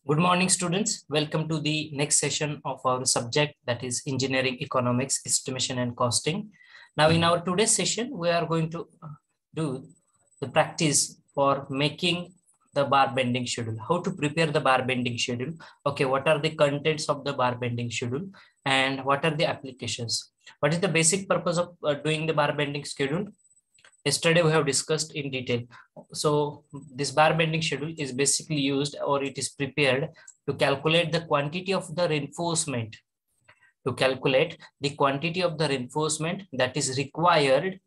Good morning, students. Welcome to the next session of our subject, that is engineering economics, estimation and costing. Now, in our today's session, we are going to do the practice for making the bar bending schedule. How to prepare the bar bending schedule. Okay, what are the contents of the bar bending schedule and what are the applications? What is the basic purpose of doing the bar bending schedule? Yesterday we have discussed in detail. So this bar bending schedule is basically used, or it is prepared to calculate the quantity of the reinforcement, that is required,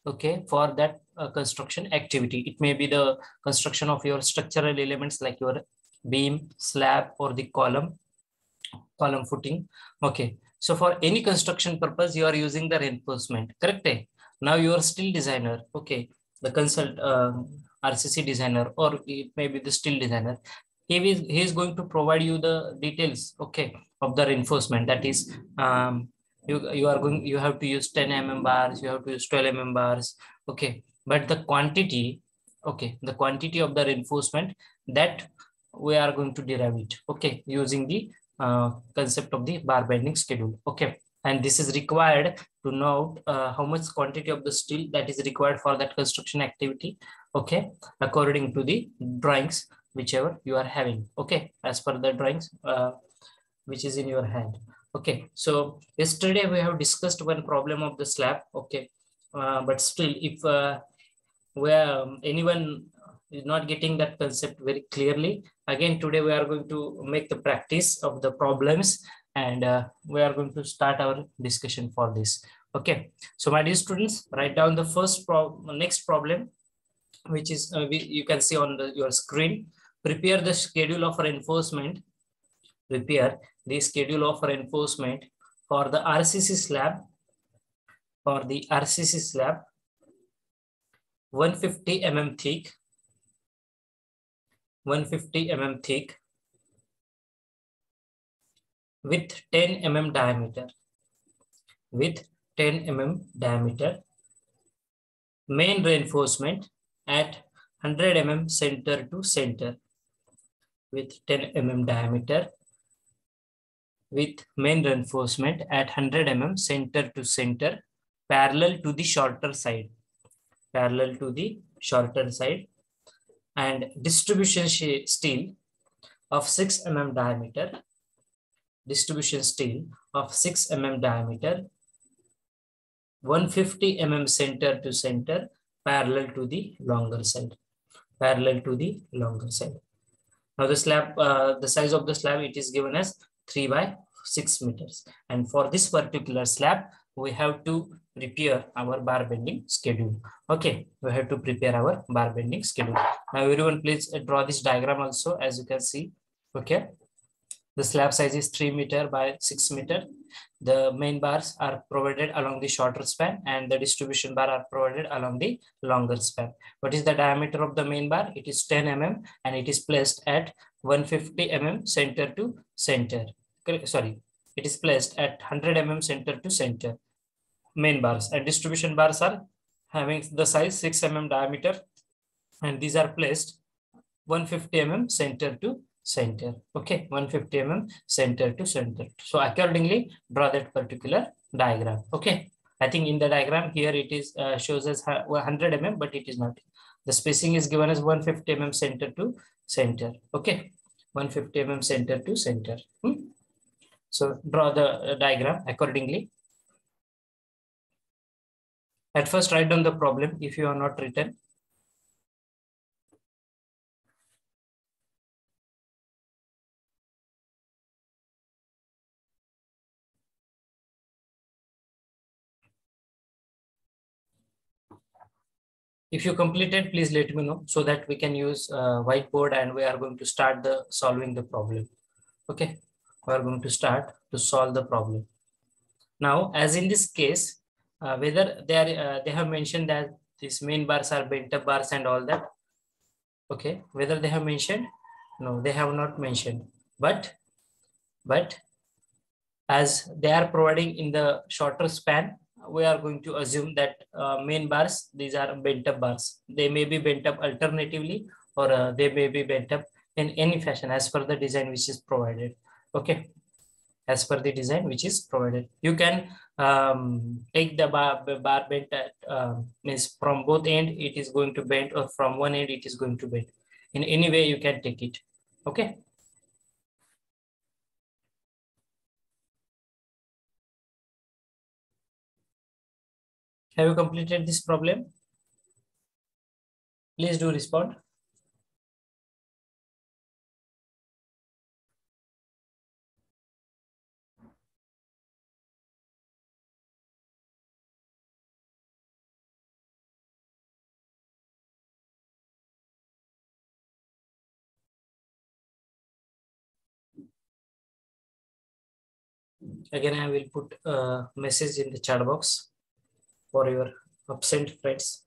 okay, for that construction activity. It may be the construction of your structural elements like your beam, slab, or the column footing. Okay, so for any construction purpose you are using the reinforcement, correct? Now you are steel designer, okay, the consult RCC designer, or it may be the steel designer. He is going to provide you the details, okay, of the reinforcement. That is, you have to use 10 mm bars, you have to use 12 mm bars, okay, but the quantity, okay, the quantity of the reinforcement, that we are going to derive it, okay, using the concept of the bar bending schedule, okay. And this is required to know how much quantity of the steel that is required for that construction activity, okay, according to the drawings whichever you are having, okay, as per the drawings which is in your hand, okay. So yesterday we have discussed one problem of the slab, okay, but still if where anyone is not getting that concept very clearly, again today we are going to make the practice of the problems, and we are going to start our discussion for this, okay. So my dear students, write down the next problem, which is you can see on your screen. Prepare the schedule of reinforcement. Prepare the schedule of reinforcement for the RCC slab. For the RCC slab, 150 mm thick, 150 mm thick, with 10 mm diameter, with 10 mm diameter. Main reinforcement at 100 mm center to center, with 10 mm diameter, with main reinforcement at 100 mm center to center, parallel to the shorter side, parallel to the shorter side, and distribution steel of 6 mm diameter, distribution steel of 6 mm diameter, 150 mm center to center, parallel to the longer side, parallel to the longer side. Now the slab, the size of the slab, it is given as 3 by 6 meters. And for this particular slab, we have to prepare our bar bending schedule. Okay, we have to prepare our bar bending schedule. Now everyone please draw this diagram also, as you can see. Okay, the slab size is 3 meter by 6 meter. The main bars are provided along the shorter span, and the distribution bar are provided along the longer span. What is the diameter of the main bar? It is 10 mm, and it is placed at 150 mm center to center. Sorry, it is placed at 100 mm center to center, main bars, and distribution bars are having the size 6 mm diameter, and these are placed 150 mm center to center, okay, 150 mm center to center. So accordingly draw that particular diagram, okay. I think in the diagram here it is shows as 100 mm, but it is not. The spacing is given as 150 mm center to center, okay, 150 mm center to center. So draw the diagram accordingly. At first write down the problem if you are not written. If you completed, please let me know so that we can use whiteboard, and we are going to start the solving the problem. Okay, we are going to start to solve the problem. Now, as in this case, whether they have mentioned that these main bars are bent up bars and all that. Okay, whether they have mentioned? No, they have not mentioned. But as they are providing in the shorter span, we are going to assume that main bars, these are bent up bars. They may be bent up alternatively, or they may be bent up in any fashion as per the design which is provided. Okay, as per the design which is provided. You can take the bar bend at, means from both end it is going to bend, or from one end it is going to bend. In any way you can take it. Okay. Have you completed this problem? Please do respond. Again, I will put a message in the chat box for your absent friends.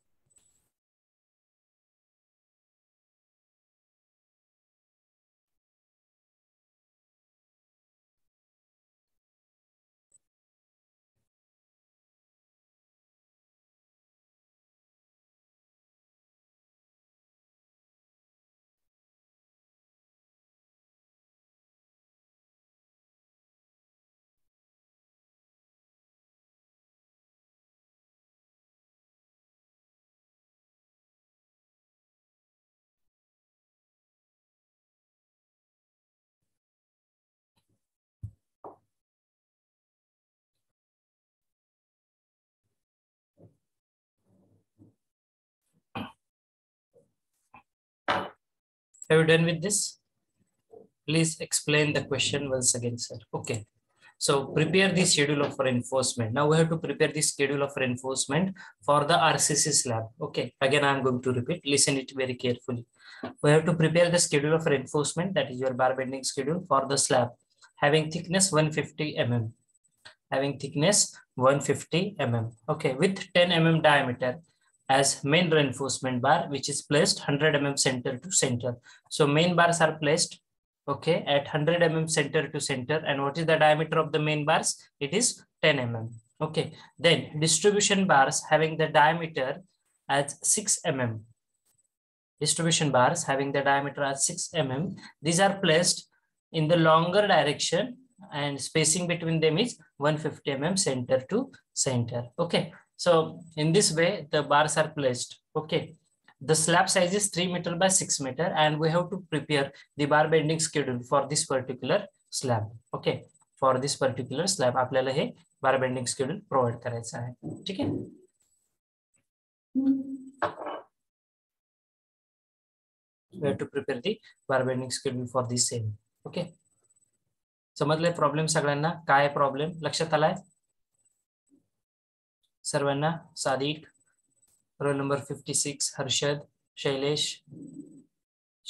Have you done with this? Please explain the question once again, sir. Okay. So prepare the schedule of reinforcement. Now we have to prepare the schedule of reinforcement for the RCC slab. Okay. Again, I'm going to repeat. Listen it very carefully. We have to prepare the schedule of reinforcement, that is your bar bending schedule for the slab having thickness 150 mm. Having thickness 150 mm. Okay. With 10 mm diameter as main reinforcement bar, which is placed 100 mm center to center. So main bars are placed, okay, at 100 mm center to center. And what is the diameter of the main bars? It is 10 mm. Okay. Then distribution bars having the diameter as 6 mm. Distribution bars having the diameter as 6 mm. These are placed in the longer direction, and spacing between them is 150 mm center to center. Okay. So in this way, the bars are placed. Okay. The slab size is 3 meter by 6 meter, and we have to prepare the bar bending schedule for this particular slab. Okay. For this particular slab, आपल्याला हे bar bending schedule provide करायचं आहे. ठीक आहे. We have to prepare the bar bending schedule for the same. Okay. समजले problem सगळ्यांना? काय problem लक्षात आलाय सर्वांना? Sadiq, roll number 56, Harshad, Shailesh,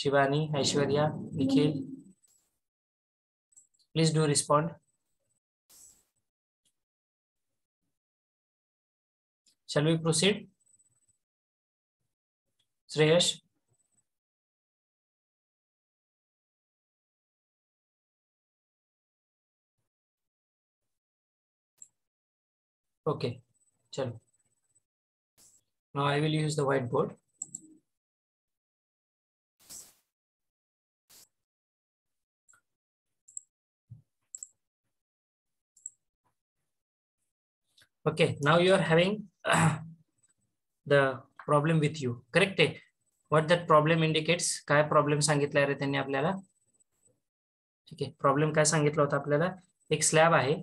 Shivani, Aishwarya, Nikhil, please do respond. Shall we proceed? Shreyash. Okay, chalo. Now I will use the whiteboard. Okay, now you are having the problem with you, correct? What that problem indicates? काय problem सांगितलं रे त्यांनी आपल्याला? ठीक आहे, problem काय सांगितलं होतं आपल्याला? एक स्लॅब आहे,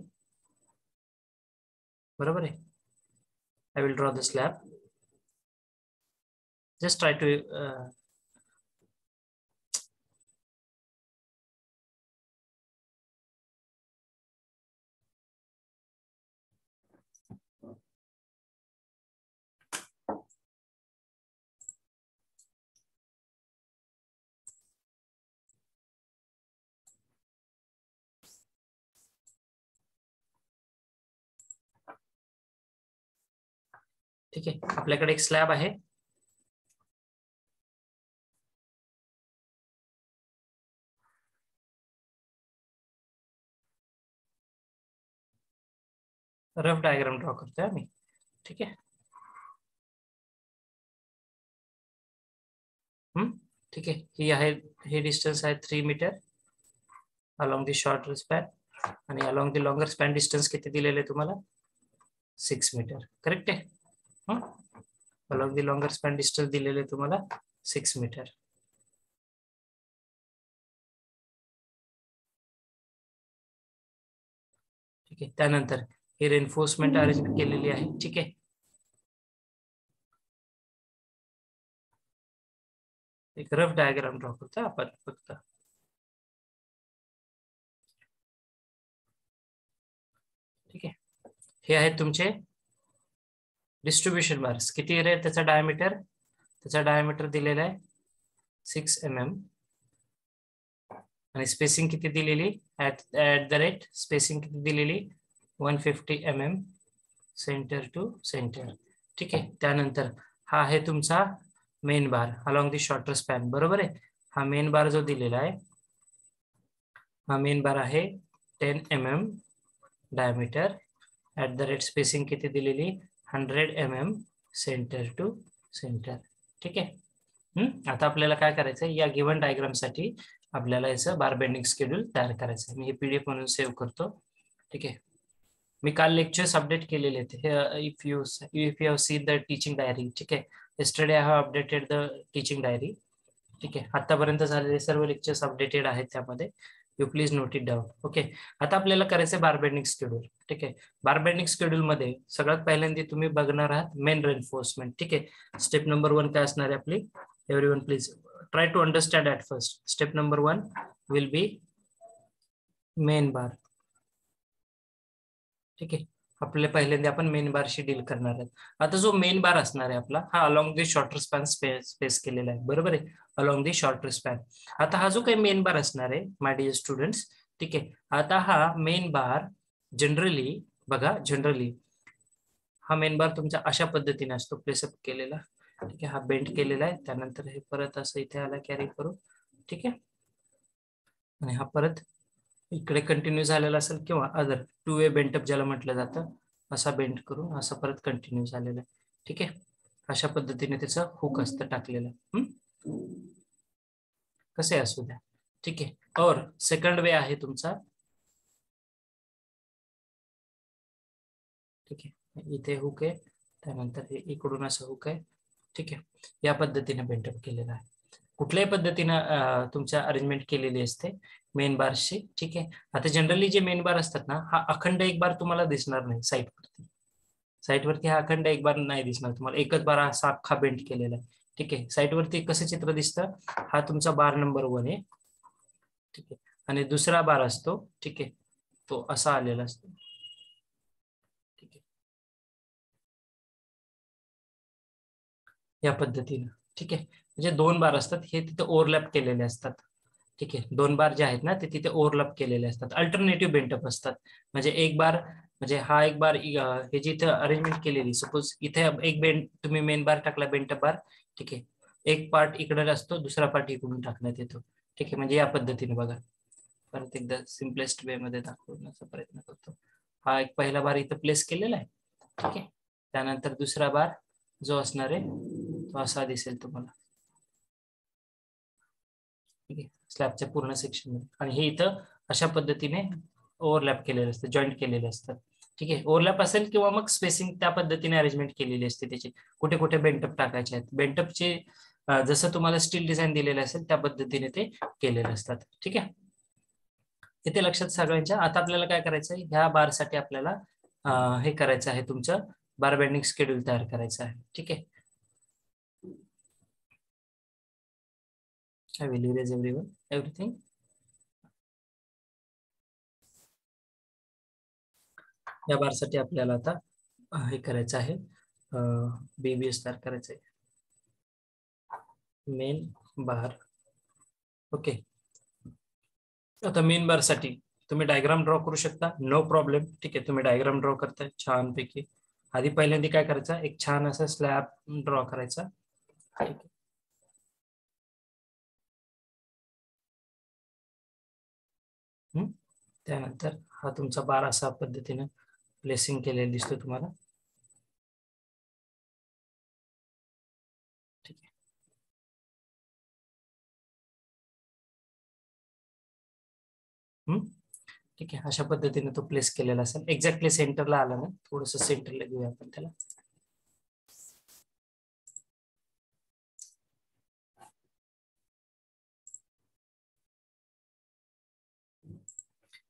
बरोबर आहे. I will draw the slab. Just try to ठीक आहे. आपल्याकडे एक स्लॅब आहे. रफ डायग्राम ड्रॉ करतोय आम्ही. ठीक आहे. ठीक आहे. ही आहे हे डिस्टन्स आहे 3 metre along the shorter span, आणि along the longer span distance किती दिलेले आहे तुम्हाला 6 मीटर. करेक्ट आहे. Along the longer span distance दिलेले आहे तुम्हाला 6 मीटर. ठीक आहे. त्यानंतर हे रेन्फोर्समेंट अरेंजमेंट केलेली आहे. ठीक आहे. एक रफ डायग्राम ड्रॉ करतो आपण फक्त. ठीक आहे. हे आहेत तुमचे डिस्ट्रीब्युशन बार्स. किती आहे त्याचा डायमीटर? त्याचा डायमीटर दिलेला आहे 6 mm, आणि स्पेसिंग किती दिलेली ऍट द रेट स्पेसिंग किती दिलेली 150 mm सेंटर टू सेंटर. ठीक आहे. त्यानंतर हा आहे तुमचा main bar along the shorter span. बरोबर आहे. हा मेन बार जो दिलेला आहे, हा मेन बार आहे 10 mm diameter at the rate spacing किती दिलेली 100 mm सेंटर टू सेंटर. ठीक आहे. आता आपल्याला काय करायचं, या गिव्हन डायग्राम साठी आपल्याला याचं बार बेंडिंग शेड्यूल तयार करायचं आहे. मी हे पीडीएफ म्हणून सेव्ह करतो. ठीक आहे. मी काल लेक्चर्स अपडेट केलेले आहेत. If you have seen the teaching diary. ठीक आहे. Yesterday I have updated the teaching diary. ठीक आहे. आतापर्यंत झालेले सर्व लेक्चर्स अपडेटेड आहेत त्यामध्ये. You please note it down. Okay. आता आपल्याला करायचं बार बेंडिंग शेड्यूल. ठीक आहे. बार बेंडिंग शेड्यूल मध्ये सगळ्यात पहिल्यांदा तुम्ही बघणार आहात मेन रेन्फोर्समेंट. ठीक आहे. स्टेप नंबर 1 काय असणार आहे आपली? Everyone please try to understand at first. Step number 1 will be main bar. ठीक आहे. आपल्या पहिल्यांदा आपण मेन बारशी डील करणार आहोत. आता जो मेन बार असणार आहे आपला, हा along the shorter span space केलेला आहे. बरोबर आहे. Along the shorter span. आता हा जो काही मेन बार असणार आहे माय डिअर स्टुडंट्स, ठीक आहे. आता हा मेन बार जनरली बघा, जनरली हा मेन बार तुमचा अशा पद्धतीने असतो प्लेसअप केलेला. ठीक आहे. हा बेंड केलेला आहे. त्यानंतर हे परत असं इथे आला कॅरी करू. ठीक आहे. आणि हा परत इकडे कंटिन्यू झालेला असेल, किंवा अदर 2 वे बेंटअप ज्याला म्हटलं जातं, असा बेंड करून असं परत कंटिन्यू झालेला आहे. ठीक आहे. अशा पद्धतीने त्याचं हुक असतं टाकलेलं. कसे असू द्या. ठीक आहे. और सेकंड वे आहे तुमचा. ठीक आहे. इथे हुक आहे, त्यानंतर हे इकडून असं हुक आहे. ठीक आहे. या पद्धतीने बेंटअप केलेला आहे. कुठल्याही पद्धतीनं तुमच्या अरेंजमेंट केलेली असते मेन बारशी. ठीक आहे. आता जनरली जे मेन बार असतात ना, हा अखंड एक बार तुम्हाला दिसणार नाही साईटवरती. साईटवरती हा अखंड एक बार नाही दिसणार तुम्हाला. एकच बार असा अख्खा बेंड केलेला आहे. ठीक आहे. साईटवरती कसं चित्र दिसतं, हा तुमचा बार नंबर 1 आहे. ठीक आहे. आणि दुसरा बार असतो, ठीक आहे, तो असा आलेला असतो. ठीक आहे. या पद्धतीनं. ठीक आहे. म्हणजे 2 बार असतात, हे तिथे ओव्हरलॅप केलेले असतात. ठीक आहे. 2 बार जे आहेत ना, ते तिथे ओव्हरलॅप केलेले असतात. अल्टरनेटिव्ह बेंटअप असतात. म्हणजे एक बार, म्हणजे हा एक बार, हे जी इथे अरेंजमेंट केलेली, सपोज इथे एक बेंड तुम्ही मेन बार टाकला, बेंटअप बार. ठीक आहे. एक पार्ट इकडे असतो, दुसरा पार्ट इकडून टाकण्यात येतो. ठीक आहे. म्हणजे या पद्धतीने बघा. परत एकदा सिम्पलेस्ट वे मध्ये दाखवण्याचा प्रयत्न करतो. हा एक पहिला बार इथं प्लेस केलेला आहे. ठीक आहे. त्यानंतर दुसरा बार जो असणार आहे तो असा दिसेल तुम्हाला. ठीक आहे. स्लॅबच्या पूर्ण सेक्शन मध्ये. आणि हे इथं अशा पद्धतीने ओव्हरलॅप केलेले असतं, जॉईंट केलेले असतात. ठीक आहे. ओव्हरलॅप असेल किंवा मग स्पेसिंग त्या पद्धतीने अरेंजमेंट केलेली असते त्याची. कुठे कुठे बेंटअप टाकायचे आहेत. बेंटअपचे जसं तुम्हाला स्टील डिझाईन दिलेलं असेल त्या पद्धतीने ते केलेले असतात. ठीक आहे. इथे लक्षात सगळ्यांच्या. आता आपल्याला काय करायचं आहे, ह्या बारसाठी आपल्याला हे करायचं आहे, तुमचं बार बेंडिंग शेड्यूल तयार करायचं आहे. ठीक आहे. I will erase everything. या बारसाठी आपल्याला आता हे करायचं आहे, बीबीएस तयार करायचं आहे, मेन बार. ओके. आता मेन बार साठी तुम्ही डायग्राम ड्रॉ करू शकता, नो प्रॉब्लेम. ठीक आहे. तुम्ही डायग्राम ड्रॉ करताय छान पैकी. आधी पहिल्यांदा काय करायचं, एक छान असा स्लॅब ड्रॉ करायचा. ठीक आहे. त्यानंतर हा तुमचा बार असा पद्धतीने प्लेसिंग केलेला दिसतो तुम्हाला. ठीक आहे. ठीक आहे, अशा पद्धतीने तो प्लेस केलेला असेल. एक्झॅक्टली सेंटरला आला ना, थोडस सेंटरला घेऊया आपण त्याला.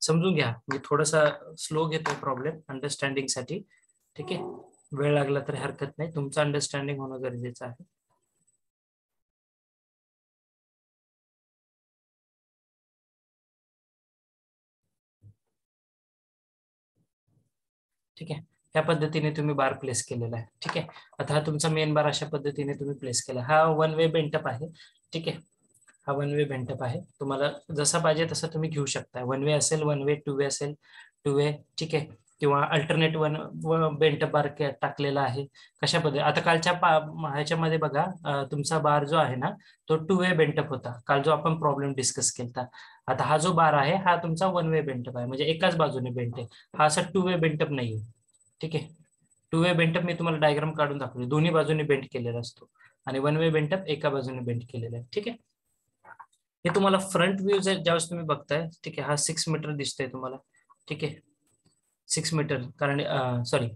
समजून घ्या, मी थोडासा स्लो घेतोय प्रॉब्लेम अंडरस्टँडिंग साठी. ठीक आहे, वेळ लागला तरी हरकत नाही, तुमचं अंडरस्टँडिंग होणं गरजेचं आहे. ठीक आहे, या पद्धतीने तुम्ही बार प्लेस केलेला आहे. ठीक आहे, आता हा तुमचा मेन बार अशा पद्धतीने तुम्ही प्लेस केला. हा वन वे बेंटअप आहे. ठीक आहे, हा वन वे बेंटअप आहे. तुम्हाला जसा पाहिजे तसा तुम्ही घेऊ शकता. वन वे असेल वन वे, टू वे असेल टू वे. ठीक आहे, किंवा अल्टरनेट वन बेंटअप बार टाकलेला आहे. कशा पद्धती आता कालच्या ह्याच्यामध्ये बघा, तुमचा बार जो आहे ना तो टू वे बेंटअप होता काल, जो आपण प्रॉब्लेम डिस्कस केला. आता हा जो बार आहे हा तुमचा वन वे बेंटअप आहे, म्हणजे एकाच बाजूने बेंट आहे. हा असा टू वे बेंटअप नाहीये. ठीक आहे, टू वे बेंटअप मी तुम्हाला डायग्राम काढून दाखवली, दोन्ही बाजूने बेंट केलेला असतो. आणि वन वे बेंटअप एका बाजूने बेंट केलेला आहे. ठीक आहे, हे तुम्हाला फ्रंट व्ह्यू ज्यावेळेस तुम्ही बघताय. ठीक आहे, हा 6 मीटर दिसतोय तुम्हाला. ठीक आहे, 6 मीटर, कारण सॉरी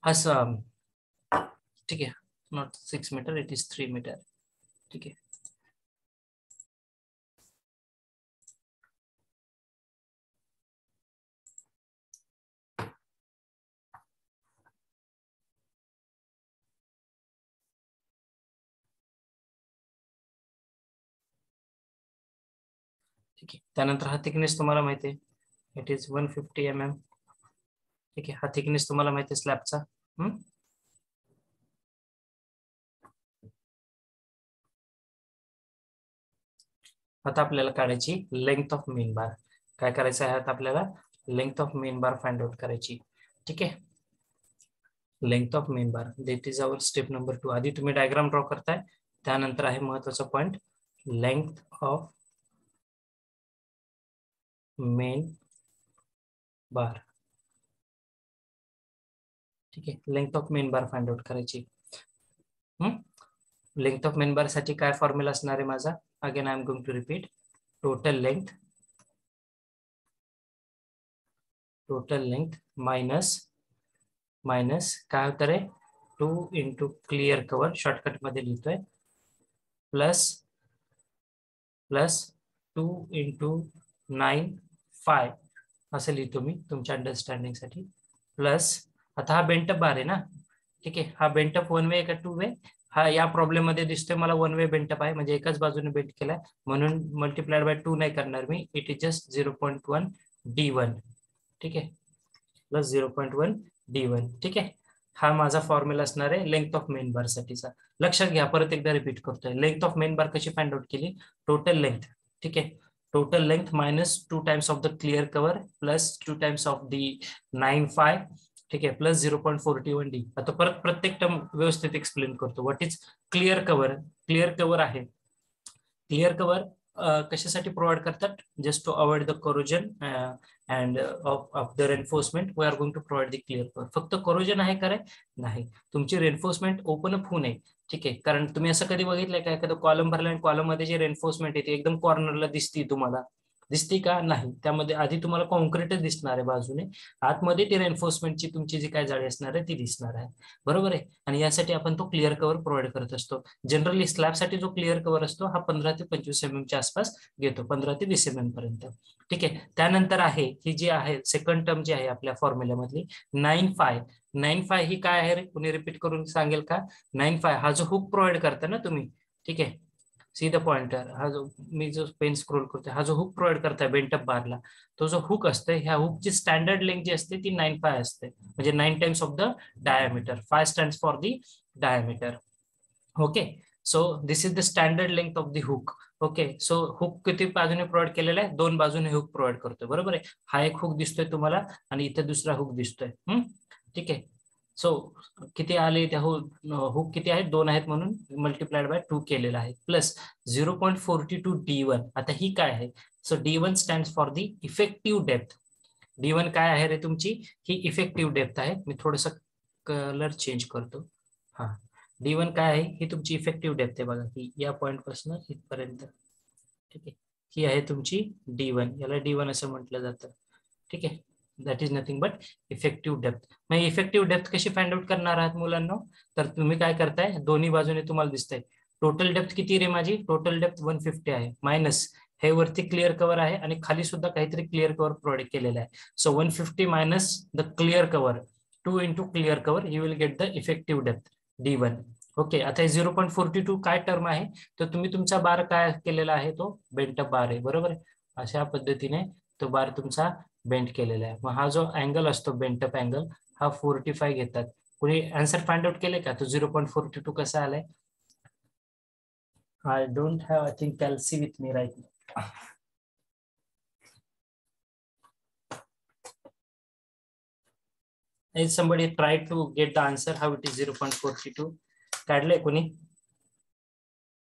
हा ठीक आहे, not 6 metre, it is 3 metre. ठीक आहे, ठीक आहे. त्यानंतर हा थिकनेस तुम्हाला माहिती आहे, इट इज 150 mm. ठीक आहे, हा थिकनेस तुम्हाला माहिती आहे स्लॅबचा. आता आपल्याला काढायची लेंथ ऑफ मेन बार. काय करायचं आहे आता आपल्याला? Length of main bar find out करायची. ठीक आहे, length of main bar, that is our step number 2. आधी तुम्ही डायग्राम ड्रॉ करताय, त्यानंतर आहे महत्वाचा point, length of main bar. ठीक आहे, length of main bar find out करायची. लेंथ ऑफ मेन बार साठी काय फॉर्म्युला असणार आहे माझा? Again I am going to repeat. Total length minus काय होतं रे, 2 इंटू क्लिअर कव्हर, शॉर्टकट मध्ये लिहितोय, प्लस 2 इंटू 9.5 असं लिहितो मी तुमच्या अंडरस्टँडिंग साठी. प्लस आता हा बेंटअप बार आहे ना. ठीक आहे, हा बेंटअप वन वे का टू वे? हा या प्रॉब्लेम मध्ये दिसतोय मला वन वे बेंटअप आहे, म्हणजे एकाच बाजूने बेंट केलाय, म्हणून मल्टिप्लाइड बाय 2 नाही करणार मी, इट इज जस्ट 0.1 d1. ठीक आहे, प्लस 0.1 d1. ठीक आहे, हा माझा फॉर्म्युला असणार आहे लेंथ ऑफ मेन बार साठीचा. लक्षात घ्या, परत एकदा रिपीट करतोय. लेंथ ऑफ मेन बार कशी फाइंड आउट केली? Total length. ठीक आहे, total length minus 2 times of the clear cover, plus 2 times of the 9.5. ठीक आहे, प्लस 0.41 डी. आता परत प्रत्येक टर्म व्यवस्थित एक्सप्लेन करतो. What is clear cover? Clear cover आहे, क्लिअर कव्हर कशासाठी प्रोव्हाइड करतात? Just to avoid the corrosion and of the reinforcement we are going to provide the clear cover. फक्त कोरोजन आहे का रे? नाही, तुमची रेनफोर्समेंट ओपन अप होऊ नये. ठीक आहे, कारण तुम्ही असं कधी बघितलंय का, एखादं कॉलम भरला आणि कॉलम मध्ये जे रेनफोर्समेंट येते एकदम कॉर्नरला दिसती तुम्हाला? दिसते का? नाही, त्यामध्ये आधी तुम्हाला कॉन्क्रीटच दिसणार आहे बाजूने, आतमध्ये ती रेनफोर्समेंटची तुमची जी काय जाळी असणार आहे ती दिसणार आहे. बरोबर आहे, आणि यासाठी आपण तो क्लिअर कव्हर प्रोव्हाइड करत असतो. जनरली स्लॅबसाठी जो क्लिअर कव्हर असतो हा 15 ते 25 mm च्या आसपास घेतो, 15 ते 20 mm पर्यंत. ठीक आहे, त्यानंतर आहे ही जी आहे सेकंड टर्म जी आहे आपल्या फॉर्म्युल्यामधली 9.5. ही काय आहे रे? कुणी रिपीट करून सांगेल का? 9.5 हा जो हुक प्रोव्हाइड करता ना तुम्ही. ठीक आहे, सी द पॉइंटर, हा जो मी जो पेन स्क्रोल करतोय, हा जो हुक प्रोव्हाइड करताय बेंटअप बारला, तो जो हुक असते, ह्या हुकची स्टँडर्ड लेंथ जी असते ती 9.5 असते, म्हणजे 9 times of the diameter. 5 stands for the diameter. Okay, so this is the standard length of the hook. Okay, so hook किती बाजूने प्रोव्हाइड केलेला आहे? 2 बाजूने हुक प्रोव्हाइड करतोय. बरोबर आहे, हा एक हुक दिसतोय तुम्हाला आणि इथे दुसरा हुक दिसतोय. ठीक आहे, सो किती आले त्या हुक किती आहेत? 2 आहेत, म्हणून मल्टिप्लाइड बाय 2 केलेला आहे, प्लस 0.42 d1. आता ही काय आहे? सो d1 stand for the effective depth. d1 काय आहे रे तुमची? ही इफेक्टिव्ह डेप्थ आहे. मी थोडस कलर चेंज करतो. हा, d1 काय आहे? ही तुमची इफेक्टिव्ह डेप्थ आहे बघा, ही या पॉइंट पासून इथपर्यंत. ठीक आहे, ही आहे तुमची D1, याला D1 असं म्हटलं जातं. ठीक आहे, that is nothing but effective depth. Mug effective depth कशी फाइंड आउट करणार आहात मुलांना? तर तुम्ही काय करताय, दोन्ही बाजूने तुम्हाला दिसतंय टोटल डेप्थ किती रे माझी, टोटल डेप्थ 150 आहे, मायनस हे वरती क्लिअर कव्हर आहे आणि खाली सुद्धा काहीतरी क्लिअर कव्हर प्रोव्हाइड केलेलं आहे. सो 150 minus the clear cover, 2 into clear cover, you will get the effective depth D1. Okay, आता 0.42 काय टर्म आहे, तर तुम्ही तुमचा बार काय केलेला आहे, तो बेंटअप बार आहे, बरोबर आहे. अशा पद्धतीने तो बार तुमचा बेंट केलेला आहे. मग हा जो अँगल असतो बेंटअप अँगल, हा 45 घेतात. कोणी आन्सर फाइंड आउट केले का, तो 0.42 कसा आलाय? I don't have, I think, Kelsey with me right now. Is somebody try to get the answer how it is 0.42? काढलंय कोणी?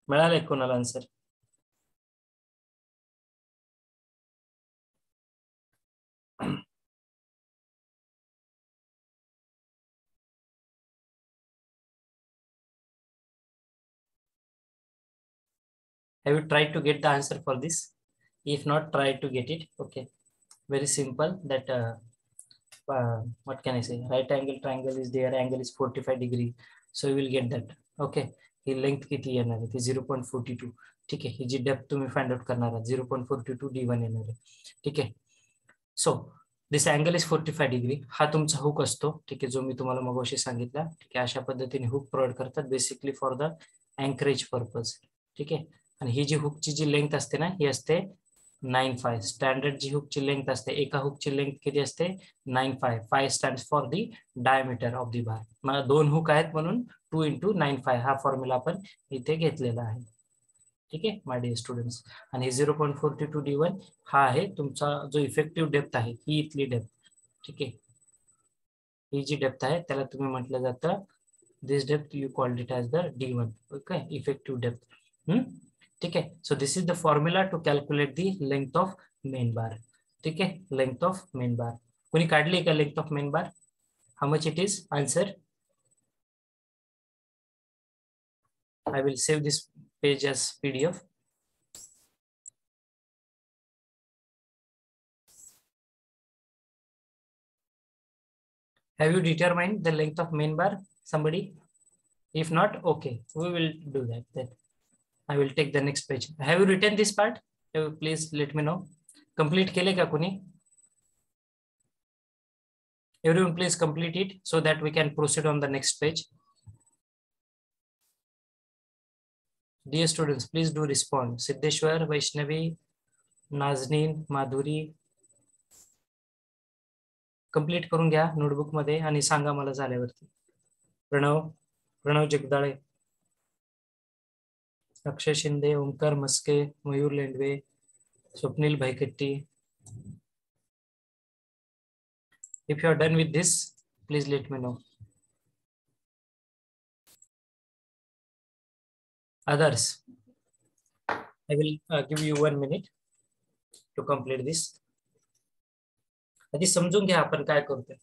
मिळालंय कोणाला answer? Have you tried to get the answer for this? If not, try to get it. Okay, very simple. That what can I say? Right angle triangle is there. Angle is 45 degree. So you will get that. Okay. He length किती येणार आहे, ती 0.42. ठीक आहे, ही जी depth तुम्ही find out करणार आहात 0.42 D1 येणार आहे. ठीक आहे. So this angle is 45 degree. हा तुमचा हुक असतो. ठीक आहे, जो मी तुम्हाला मगाशी सांगितला. ठीक आहे, अशा पद्धतीने हुक प्रोव्हाइड करतात basically for the anchorage purpose. ठीक आहे, आणि ही जी हुकची जी लेंथ असते ना, ही असते 9.5. स्टँडर्ड जी हुकची लेंथ असते, एका हुकची लेंथ किती असते, 9.5. 5 stand for the diameter of the bar. मला दोन हुक आहेत म्हणून 2 इंटू 9.5 हा फॉर्म्युला आपण इथे घेतलेला आहे. ठीक आहे माय डिअर स्टुडंट्स, आणि 0.42 D1 हा आहे तुमचा जो इफेक्टिव्ह डेप्थ आहे, ही इथली डेप्थ. ठीक आहे, ही जी डेप्थ आहे त्याला तुम्ही म्हटलं जातं, this depth you called it as the D1. Okay, effective depth. ठीक आहे, so this is the formula to calculate the length of main bar. ठीक आहे, लेंथ ऑफ मेन बार कोणी काढली का, length of main bar how much it is? Answer, I will save this page as PDF. Have you determined the length of main bar? Somebody? If not, okay, we will do that then. I will take the next page. Have you written this part? Please let me know. Complete केले का कोणी? Everyone please complete it so that we can proceed on the next page. Dear students, please do respond. Siddheshwar, Vaishnavi, Nazneen, Madhuri. Complete करून घ्या notebook मध्ये आणि सांगा मला झाल्यावरती. प्रणव जगदाळे, अक्षय शिंदे, ओमकार मस्के, मयूर Lendve, Swapnil भाईकट्टी. If you are done with this, please let me know. Others, I will give you 1 minute to complete this. आधी समजून घ्या आपण काय करतोय.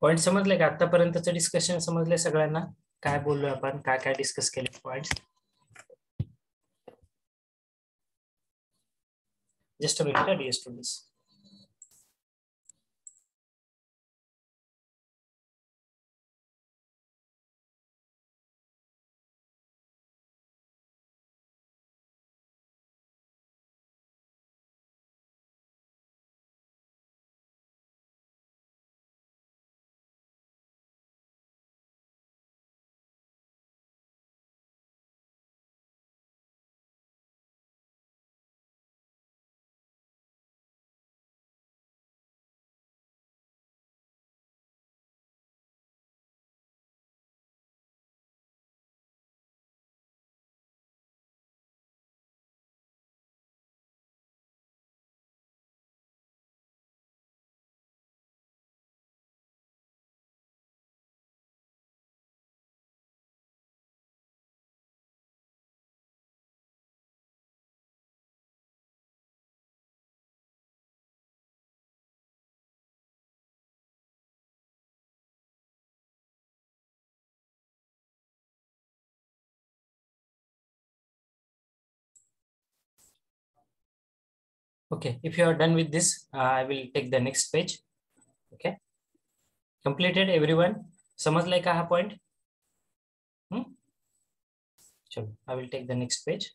पॉइंट समजले का? आतापर्यंतचं डिस्कशन समजले सगळ्यांना? काय बोललोय आपण, काय काय डिस्कस केले points? Just a minute dear students. Okay, if you are done with this, I will take the next page. Okay, completed everyone? समझ like हा point? चलो, I will take the next page.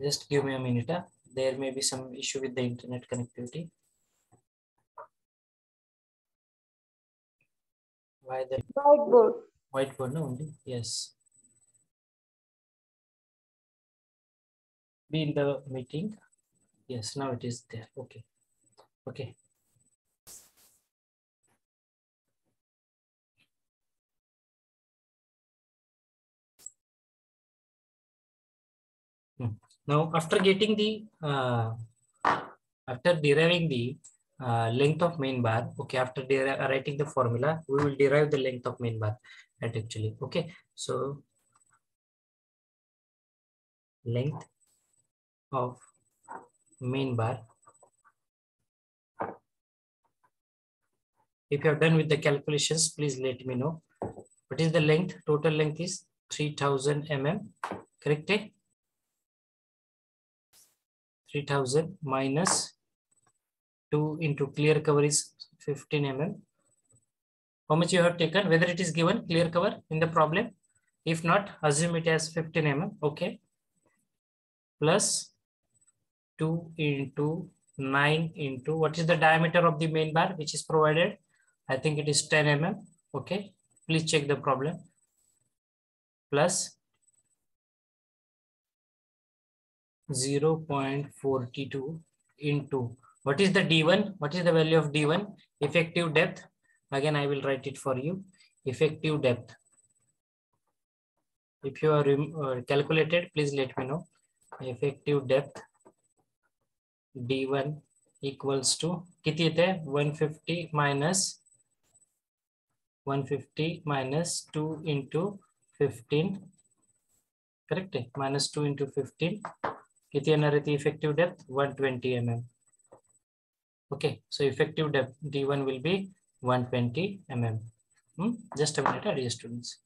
Just give me a minute. There may be some issue with the internet connectivity. Why the Whiteboard. Whiteboard? No, only yes. Be in the meeting. Yes, now it is there. Okay. Okay. Now, after getting the after deriving the length of main bar, okay, after writing the formula, we will derive the length of main bar at actually. Okay, so length of main bar. If you have done with the calculations, please let me know. What is the length? Total length is 3000 mm. Correct? 3000 minus 2 into clear cover is 15 mm. How much you have taken? Whether it is given clear cover in the problem. If not, assume it as 15 mm. Okay. Plus 2 into 9 into what is the diameter of the main bar which is provided? I think it is 10 mm. Okay. Please check the problem. Plus 0.42 into what is the D1? What is the value of D1? Effective depth. Again, I will write it for you. Effective depth. If you are calculated, please let me know. Effective depth D1 equals to किती येते 150 minus 2 into 15. Correct? Minus 2 into 15. किती येणार आहे effective depth 120 mm. Okay, so effective depth D1 will be 120 mm. Just a minute, dear students.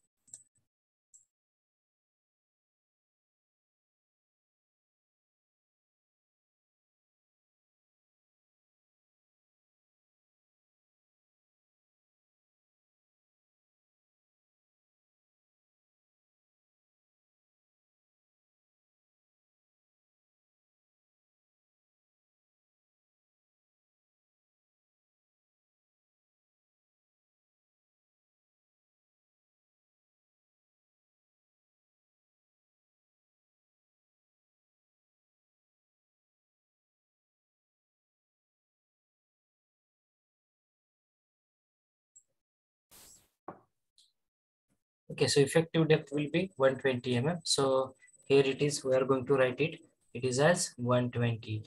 Okay, so effective depth will be 120 mm. So here it is, we are going to write it. It is as 120.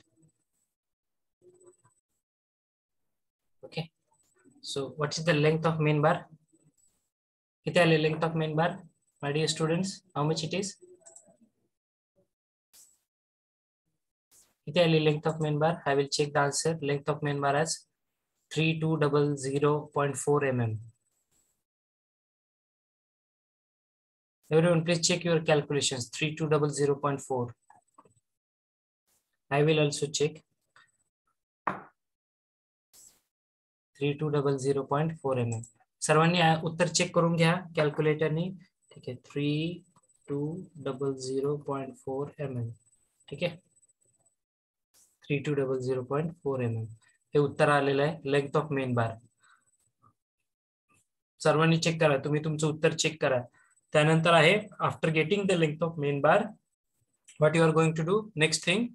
Okay, so what is the length of main bar? किती आले length of main bar, my dear students? How much it is? किती आले length of main bar? I will check the answer. Length of main bar as 3200.4 mm. Everyone, please check your calculations. 3200.4. I will also check. 3200.4 mm. सर्वांनी उत्तर check करून घ्या कॅल्क्युलेटरनी. ठीक आहे, 3200.4 mm. ठीक आहे, 3200.4 mm हे उत्तर आलेलं आहे. लेंथ ऑफ मेन बार सर्वांनी चेक करा, तुम्ही तुमचं उत्तर चेक करा. त्यानंतर आहे after getting the length of main bar, what you are going to do? Next thing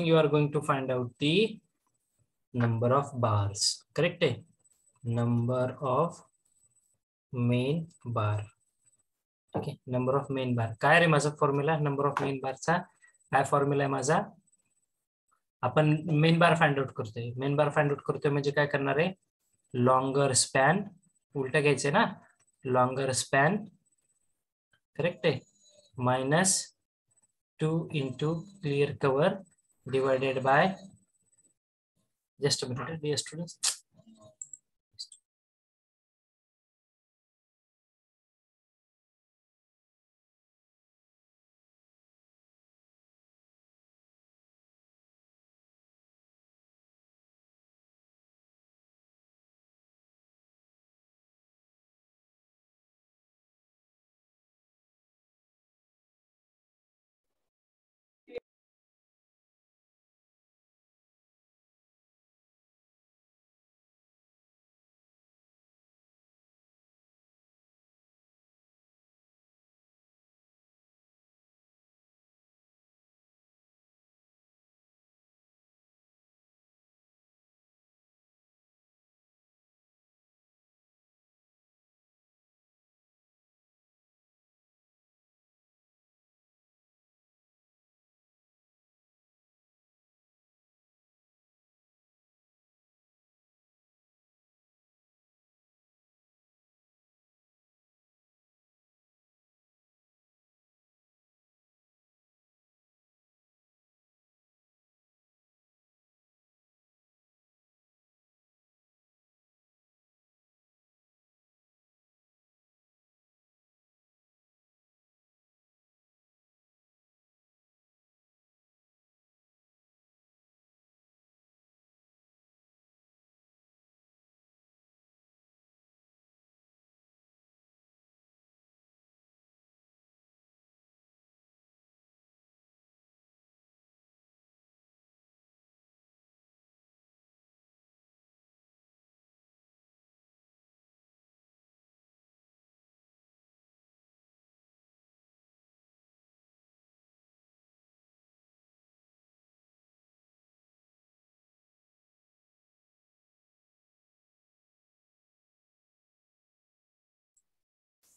you are going to find out the number of bars. Correct? Number of main bar. Okay, number of main bar. काय रे माझा formula number of main बारचा? काय formula आहे माझा? आपण main bar find out करतोय. Main bar find out करतोय म्हणजे काय करणार आहे? लॉंगर स्पॅन उलट घ्यायचंय ना. Longer span. करेक्ट आहे. Minus 2 into clear cover divided by, just a minute dear students,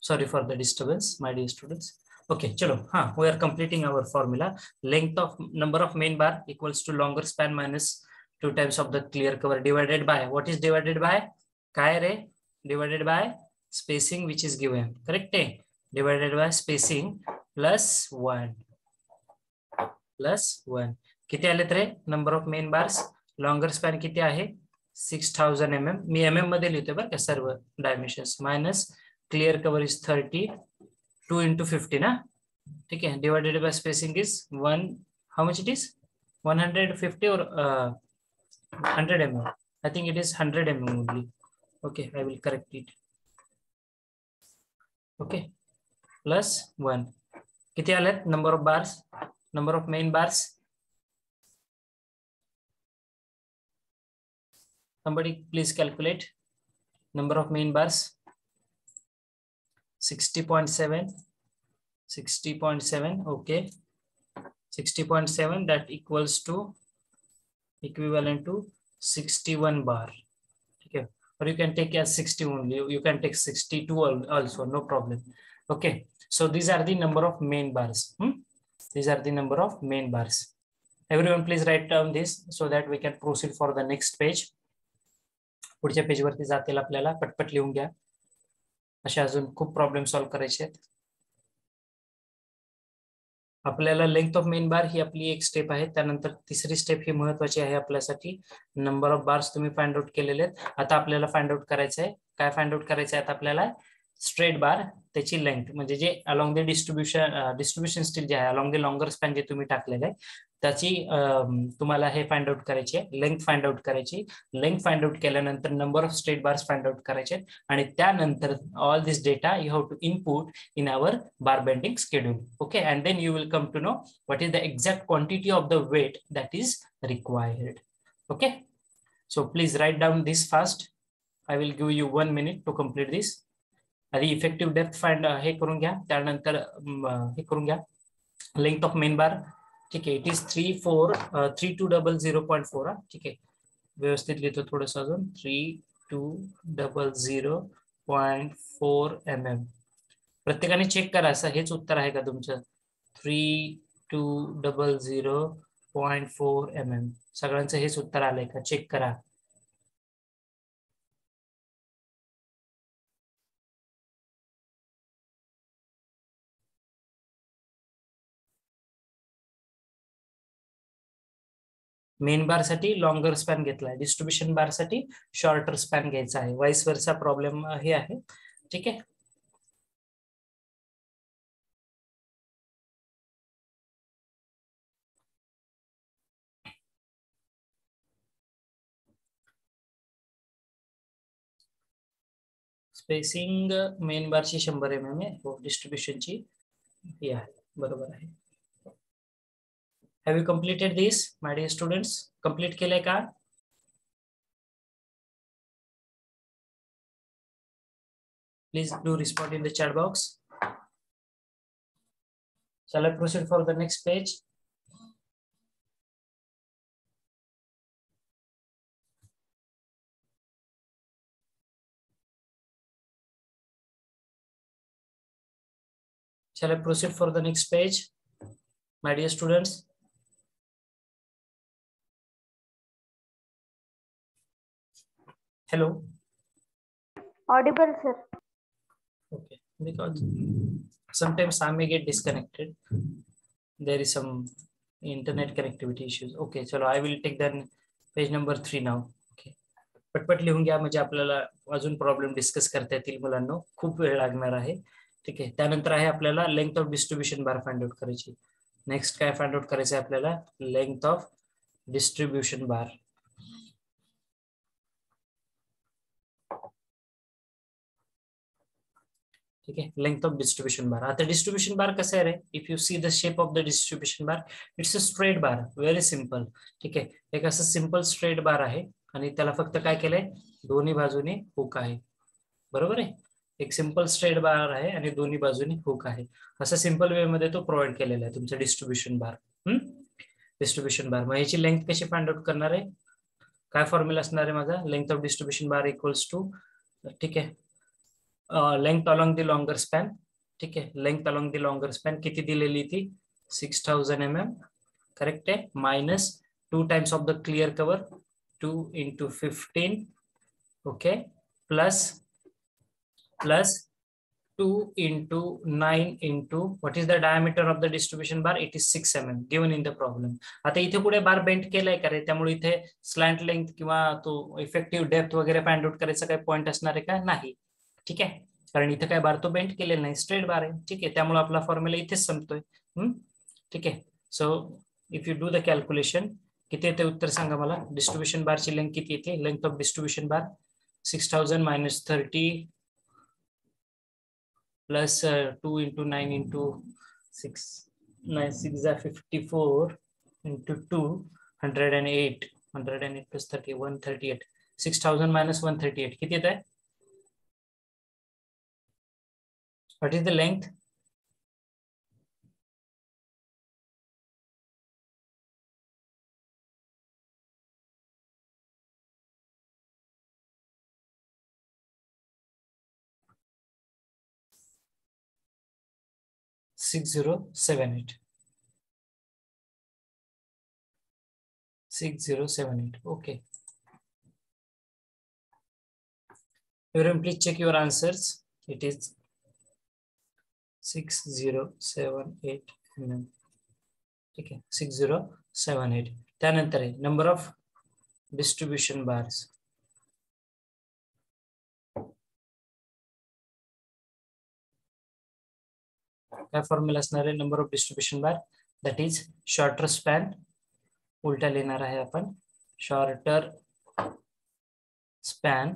Sorry for the disturbance, my dear students. Okay, chalo, we are completing our formula. Length of number of main bar equals to longer span minus 2 times of the clear cover divided by, what is divided by? Kai re? Divided by spacing which is given, correct? Divided by spacing plus 1 plus 1. किती आलेत रे number of main bars? Longer span किती आहे? 6000 mm. मी mm मध्ये लिहितोय बरं का सर्व dimensions. Minus clear cover is 30, 2 into 50 ना, ठीक है. Divided by spacing is 1, how much it is? 150 or 100 mm? I think it is 100 mm only. Okay, I will correct it. Okay, plus 1. किती आलेत number of bars? Number of main bars? Somebody please calculate number of main bars. 60.7. 60.7. Okay, 60.7, that equals to equivalent to 61 bar. Okay, or you can take as 60 only, you can take 62 also, no problem. Okay, so these are the number of main bars. These are the number of main bars. Everyone please write down this so that we can proceed for the next page. पुढच्या page वरती जातील आपल्याला, पटपट लिहून घ्या. अशा अजून खूप प्रॉब्लेम सॉल्व्ह करायचे आहेत आपल्याला. लेंथ ऑफ मेन बार ही आपली एक स्टेप आहे. त्यानंतर तिसरी स्टेप ही महत्वाची आहे आपल्यासाठी. नंबर ऑफ बार्स तुम्ही फाइंड आउट केलेले आहेत. आता आपल्याला फाइंड आउट करायचं आहे. काय फाइंड आउट करायचं आहे आता आपल्याला? स्ट्रेट बार, त्याची लेंथ, म्हणजे जे अलॉंग द डिस्ट्रीब्युशन स्टील जे आहे, अलॉंग द लॉंगर स्पॅन जे तुम्ही टाकलेलं आहे त्याची तुम्हाला हे फाइंड आउट करायची आहे. लेंथ फाइंड आउट करायची. लेंथ फाइंड आउट केल्यानंतर number of straight bars find out करायचे आणि त्यानंतर all this data you have to input in our bar bending schedule. Okay, and then you will come to know what is the exact quantity of the weight that is required. Okay, so please write down this fast. I will give you 1 minute to complete this. आधी effective depth find हे करून घ्या, त्यानंतर हे करून घ्या length of main bar. ठीक आहे, it is 3200.4. ठीक आहे, व्यवस्थित लिहितो थोडंसं अजून. 3200.4 mm. प्रत्येकाने चेक करा असं हेच उत्तर आहे का तुमचं? 3200.4 mm. सगळ्यांचं हेच उत्तर आलंय का? चेक करा. मेन बार साठी लॉंगर स्पॅन घेतलाय, डिस्ट्रीब्युशन बार साठी शॉर्टर स्पॅन घ्यायचा आहे. वाइस वर्सा प्रॉब्लेम हे आहे. ठीक आहे, स्पेसिंग मेन बारची 100 mm आहे, डिस्ट्रीब्युशनची ही आहे. बरोबर आहे. Have you completed this, my dear students? Complete केले का? Please do respond in the chat box. Shall I proceed for the next page? Shall I proceed for the next page, my dear students? Hello. Audible, sir. Okay, because sometimes I may get disconnected. There is some internet connectivity issues. Okay, so I will take then page number 3 now. Okay, पटपट लिहून घ्या म्हणजे आपल्याला अजून problem discuss करता येतील मुलांना. खूप वेळ लागणार आहे. ठीक आहे, त्यानंतर आहे आपल्याला length of distribution bar find out करायची. नेक्स्ट काय फाइंड आउट करायचं आहे आपल्याला? लेंथ ऑफ डिस्ट्रीब्युशन बार. ठीक आहे, लेंथ ऑफ डिस्ट्रीब्युशन बार. आता डिस्ट्रीब्युशन बार कसं आहे रे? If you see the shape of the distribution bar, it's a straight bar, very simple. ठीक आहे, एक असं सिंपल स्ट्रेट बार आहे आणि त्याला फक्त काय केलंय? दोन्ही बाजूने हुक आहे. बरोबर आहे, एक सिंपल स्ट्रेट बार आहे आणि दोन्ही बाजूने हुक आहे. असं सिंपल वे मध्ये तो प्रोव्हाइड केलेला आहे तुमचा डिस्ट्रीब्युशन बार. डिस्ट्रीब्युशन बार. मग याची लेंथ कशी फाइंड आउट करणार आहे? काय फॉर्म्युला असणार आहे माझा? Length of distribution bar equals to, ठीक आहे, length along the longer span, ठीक आहे, length along the longer span किती दिलेली ती 6000 mm, करेक्ट आहे, minus 2 times of the clear cover 2 into 15, okay, plus 2 into 9 into what is the diameter of the distribution bar, it is 6 mm given in the problem. आता इथे कुठे बार bend केलाय का रे, त्यामुळे इथे स्लॅन्ट लेंथ किंवा तो इफेक्टिव्ह डेप्थ वगैरे फाइंड आउट करायचा काही पॉईंट असणार आहे का, नाही, ठीक आहे, कारण इथे काय बार तो बेंड केलेला नाही, स्ट्रेट बार आहे, ठीक आहे, त्यामुळे आपला फॉर्म्युला इथेच संपतोय. ठीक आहे, so if you do the calculation किती येते उत्तर सांगा मला. डिस्ट्रीब्यूशन बारची लेंथ किती येते, length of distribution bar 6000 minus 30 plus 2 into 9 into 6, 9 6 are 54 into 2 108, 108 plus 30 138, 6000 minus 138 किती येत आहे. What is the length? Six zero seven eight. 6078. Okay. Everyone, please check your answers. It is 6078 mm. Okay, 6078. त्यानंतर आहे number of distribution bars. काय formula असणार आहे number of distribution bar, that is shorter span, उलटा लिहिणार आहे आपण, shorter span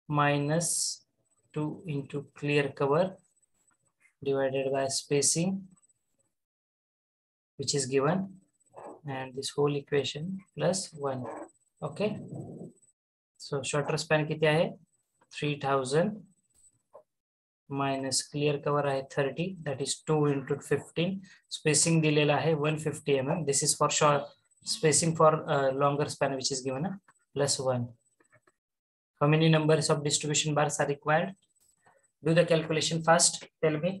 minus 2 into clear cover divided by spacing which is given, and this whole equation plus 1. Okay, so shorter span किती आहे 3000 minus clear cover आहे 30, that is 2 into 15, spacing दिलेला आहे 150 mm, this is for short spacing for longer span which is given, plus 1. How many numbers of distribution bars are required? Do the calculation fast, tell me.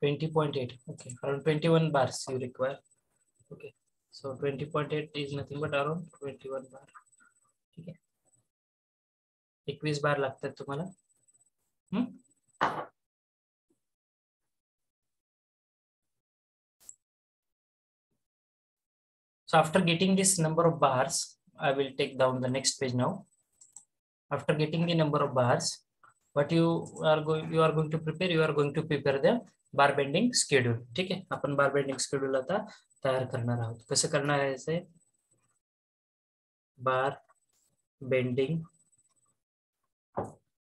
$20.8. Okay, around 21 bars you require. Okay, so 20.8 is nothing but around 21 bar. ठीक आहे, 21 बार लागतात तुम्हाला. So after getting this number of bars, I will take down the next page now. After getting the number of bars, what you are going to prepare the bar bending schedule. ठीक आहे, आपण बार bending schedule आता तयार करणार आहोत. कसं करणार आहे बार बेंडिंग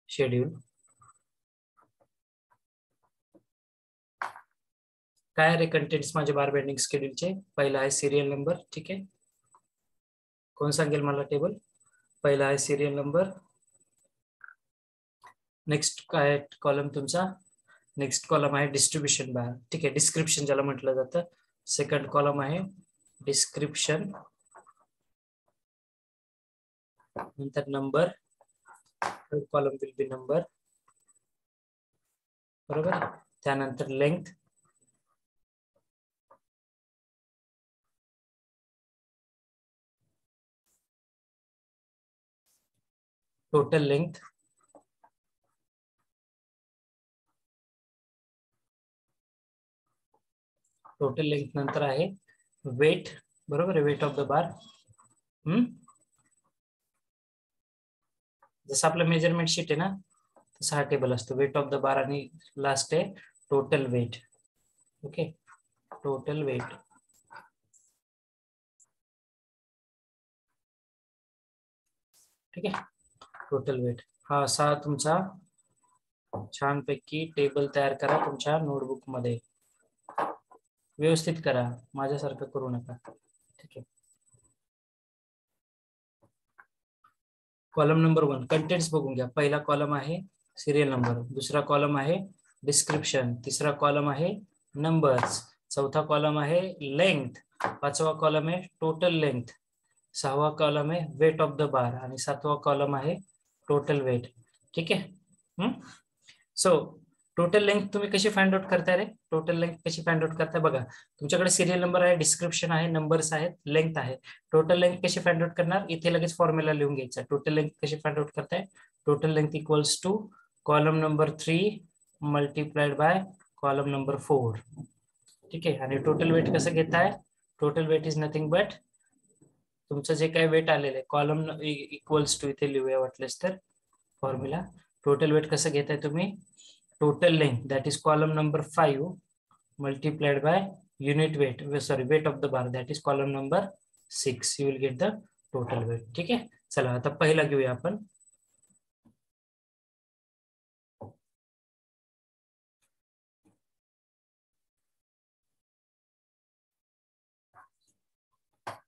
शेड्यूल. काय रे कंटेंट्स माझे बार बेंडिंग शेड्यूलचे, पहिला आहे सिरियल नंबर, ठीक आहे, कोण सांगेल मला टेबल. पहिला आहे सिरियल नंबर, नेक्स्ट काय कॉलम तुमचा, नेक्स्ट कॉलम आहे डिस्ट्रीब्यूशन बार, ठीक आहे, डिस्क्रिप्शन ज्याला म्हटलं जातं. सेकंड कॉलम आहे डिस्क्रिप्शन, नंतर number, third column will be number, बरोबर, त्यानंतर length, total length, total length नंतर आहे वेट, बरोबर आहे, वेट ऑफ द बार. जसं आपलं मेजरमेंट शीट आहे ना तसा हा टेबल असतो, वेट ऑफ द बार, आणि लास्ट आहे total weight. Okay, total weight. ठीक आहे, टोटल वेट हा असा तुमचा छानपैकी टेबल तयार करा तुमच्या नोटबुक मध्ये, व्यवस्थित करा, माझ्यासारखं करू नका. ठीक आहे, कॉलम नंबर 1 कंटेंट्स बघून घ्या. पहिला कॉलम आहे सिरियल नंबर, दुसरा कॉलम आहे डिस्क्रिप्शन, तिसरा कॉलम आहे नंबर्स, चौथा कॉलम आहे लेंथ, पाचवा कॉलम आहे टोटल लेंथ, सहावा कॉलम आहे वेट ऑफ द बार आणि सातवा कॉलम आहे टोटल वेट. ठीक आहे. सो टोटल लेंथ तुम्ही कशी फाइंड आउट करताय रे? टोटल लेंथ कशी फाइंड आउट करताय बघा. तुमच्याकडे सिरियल नंबर आहे, डिस्क्रिप्शन आहे, नंबर्स आहेत, लेंथ आहे. टोटल लेंथ कशी फाइंड आउट करणार? इथे लगेच फॉर्म्युला लिहून घ्यायचा. टोटल लेंथ कशी फाइंड आउट करताय? Total length equals to column number 3 multiplied by column number 4. ठीक आहे. आणि टोटल वेट कसं घेताय? Total weight is nothing but तुमचं जे काही वेट आलेलं आहे कॉलम इक्वल्स टू, इथे लिहूया वाटलेस तर फॉर्म्युला. टोटल वेट कसं घेताय तुम्ही? Total length that is column number 5 multiplied by unit weight, weight of the bar, that is column number 6. You will get the total weight. ठीक आहे. चला आता पहिला घेऊया आपण.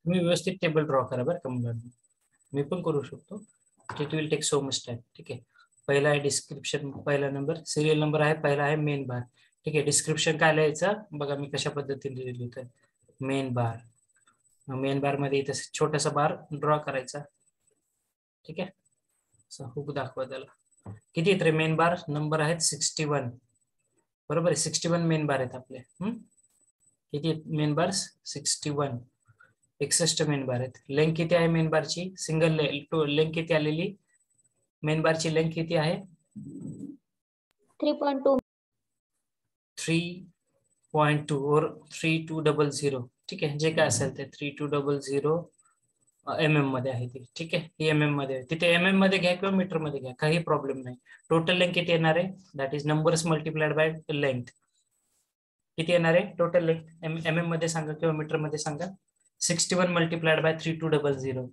तुम्ही व्यवस्थित टेबल ड्रॉ करा बरं का मुलांना. मी पण करू शकतो. It will take so much time. ठीक आहे. पहिला आहे डिस्क्रिप्शन, पहिला नंबर, सिरियल नंबर आहे, पहिला आहे मेन बार. ठीक आहे. डिस्क्रिप्शन काय लिहायचं बघा मी कशा पद्धतीने लिहितोय. मेन बार, मेन बार मध्ये इथे छोटासा बार ड्रॉ करायचा. ठीक आहे. हुक दाखवा त्याला. किती आहेत रे मेन बार? नंबर आहेत 61. बरोबर आहे. 61 मेन बार आहेत आपले. किती मेन बार? 61. 61 मेन बार आहेत. लेंथ किती आहे मेन बारची? सिंगल लेंथ किती आलेली? मेन बारची लेंथ किती आहे? 3.2. 3.2 और 3200. ठीक आहे. जे काय असेल ते 3200 mm मध्ये आहे ती. ठीक आहे. ही mm मध्ये आहे. तिथे mm मध्ये घ्या किंवा मीटर मध्ये घ्या, काही प्रॉब्लेम नाही. टोटल लेंथ किती येणार आहे? That is numbers multiplied by length. किती येणार आहे टोटल लेंथ? mm मध्ये सांगा किंवा मीटर मध्ये सांगा. 61 मल्टीप्लाइड बाय 3200.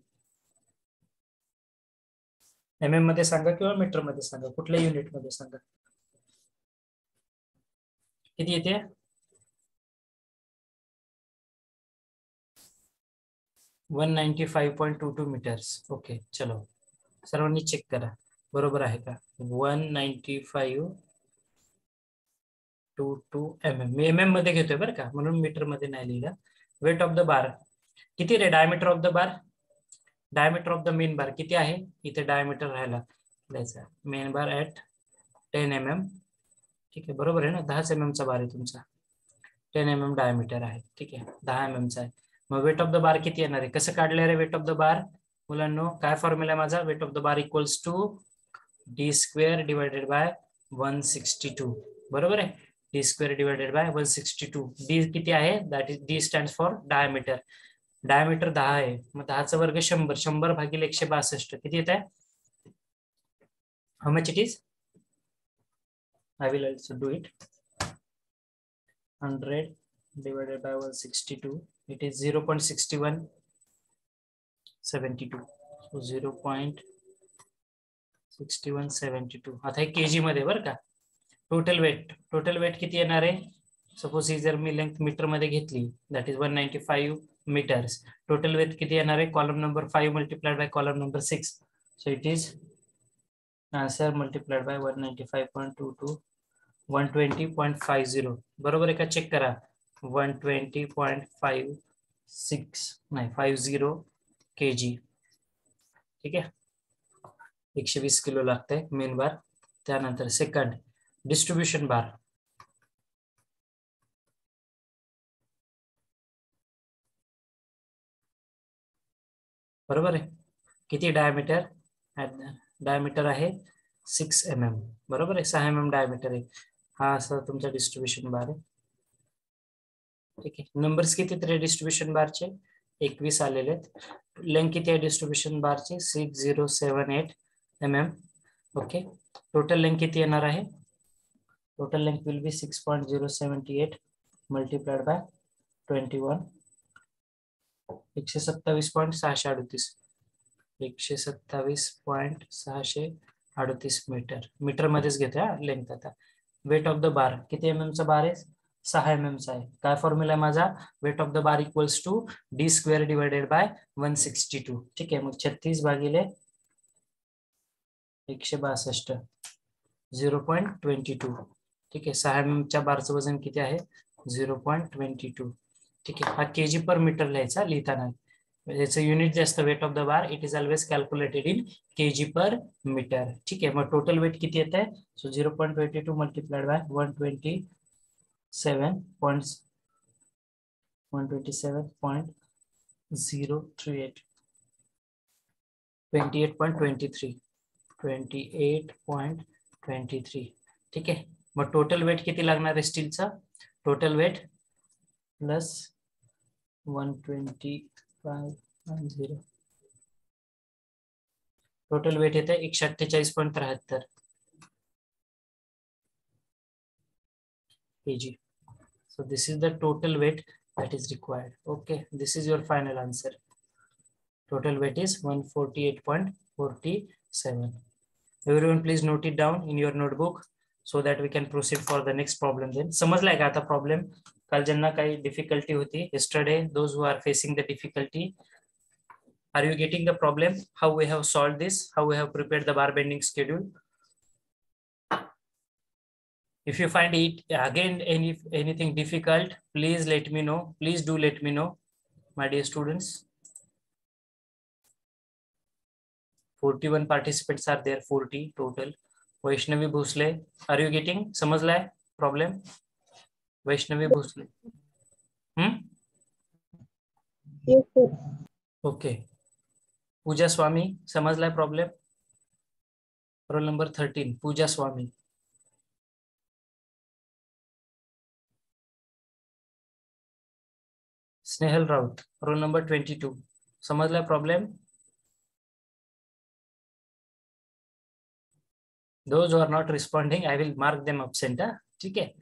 mm मध्ये सांगा किंवा मीटर मध्ये सांगा, कुठल्या युनिट मध्ये सांगा. किती येते? 195.22 मीटर्स. ओके. चलो सर्वांनी चेक करा बरोबर आहे का? 195.22 mm. मी mm मध्ये घेतोय बरं का, म्हणून मीटर मध्ये नाही लिहिलं. वेट ऑफ द बार किती रे? Diameter of the bar, diameter of the main बार किती आहे? इथे डायमीटर राहायला द्यायचा. Main bar at 10 mm. ठीक आहे. बरोबर आहे ना? 10 mm चा बार आहे तुमचा. 10 mm डायमीटर आहे. ठीक आहे. 10 mm चा आहे. मग वेट ऑफ द बार किती येणार आहे? कसं काढलंय रे वेट ऑफ द बार मुलांनो? काय फॉर्म्युला आहे माझा? Weight of the bar equals to d square divided by 162. बरोबर आहे. d square divided by 162. d किती आहे? That is d stands for diameter. Diameter 10 आहे. मग 10चा वर्ग 100. 100 भागिले 162 किती येत आहे? हाऊ much it is? I will also do it. 100 divided by 162. It is 0.6172. So 0.6172. आता हे केजी मध्ये बरं का. टोटल वेट किती येणार आहे? सपोज ही जर मी लेंथ मीटर मध्ये घेतली, that is 195 metres. Total weight किती येणार आहे? Column number 5 multiplied by column number 6. So it is answer multiplied by 195.22 120.50. बरोबर आहे का? चेक करा. 120.50 kg. ठीक आहे. 120 किलो लागतंय मेन बार. त्यानंतर सेकंड डिस्ट्रीब्युशन बार. बरोबर आहे. किती डायमीटर? डायमीटर आहे 6 mm. बरोबर आहे. 6 mm डायमीटर आहे. हा असं तुमचा डिस्ट्रीब्युशन बार आहे. ठीक आहे. नंबर्स किती तरी डिस्ट्रीब्युशन बारचे? 21 आलेले आहेत. लेंथ किती आहे डिस्ट्रीब्युशन बारची? 6078 mm. ओके. टोटल लेंथ किती येणार आहे? Total length will be 6.078 multiplied by 21. 127.638. 127.638 metre. Metre मध्येच घेतोय लेंथ. आता वेट ऑफ द बार किती mm चा बार आहे? 6 mm चा आहे. काय फॉर्म्युला आहे माझा? Weight of the bar equals to d square divided by 162. ठीक आहे. मग 36 भागिले 162 0.22. ठीक आहे. 6 mm च्या बारचं वजन किती आहे? 0.22. ठीक आहे. हा kg per मीटर लिहायचा लिहिताना. याचं युनिट जे असतं wait of the bar it is always calculated in kg पर मीटर. ठीक आहे. मग टोटल वेट किती येत आहे? सो 0.22 मल्टिप्लाइड बाय 127.038 28.23. ठीक आहे. मग टोटल वेट किती लागणार आहे स्टीलचा? Total weight plus 125.0. Total weight येते 148.73 kg. So this is the total weight that is required. Okay, this is your final answer. Total weight is 148.47. Everyone please note it down in your notebook so that we can proceed for the next problem. Then समजलाय का आता problem? काल ज्यांना काही difficulty होती, yesterday those who are facing the difficulty, are you getting the problem? How we have solved this? How we have prepared the bar bending schedule? If you find it again anything difficult, please let me know. Please do let me know, my dear students. 41 participants are there, 40 total. Vaishnavi Bhosle, are you getting? समजलाय problem? Vaishnavi Bhosle. Yes, sir. Okay. Pooja Swami, समजलाय problem? Roll number 13, Pooja Swami. Snehal Raut, roll number 22. समजलाय problem? Those who are not responding, I will mark them absent. ठीक है?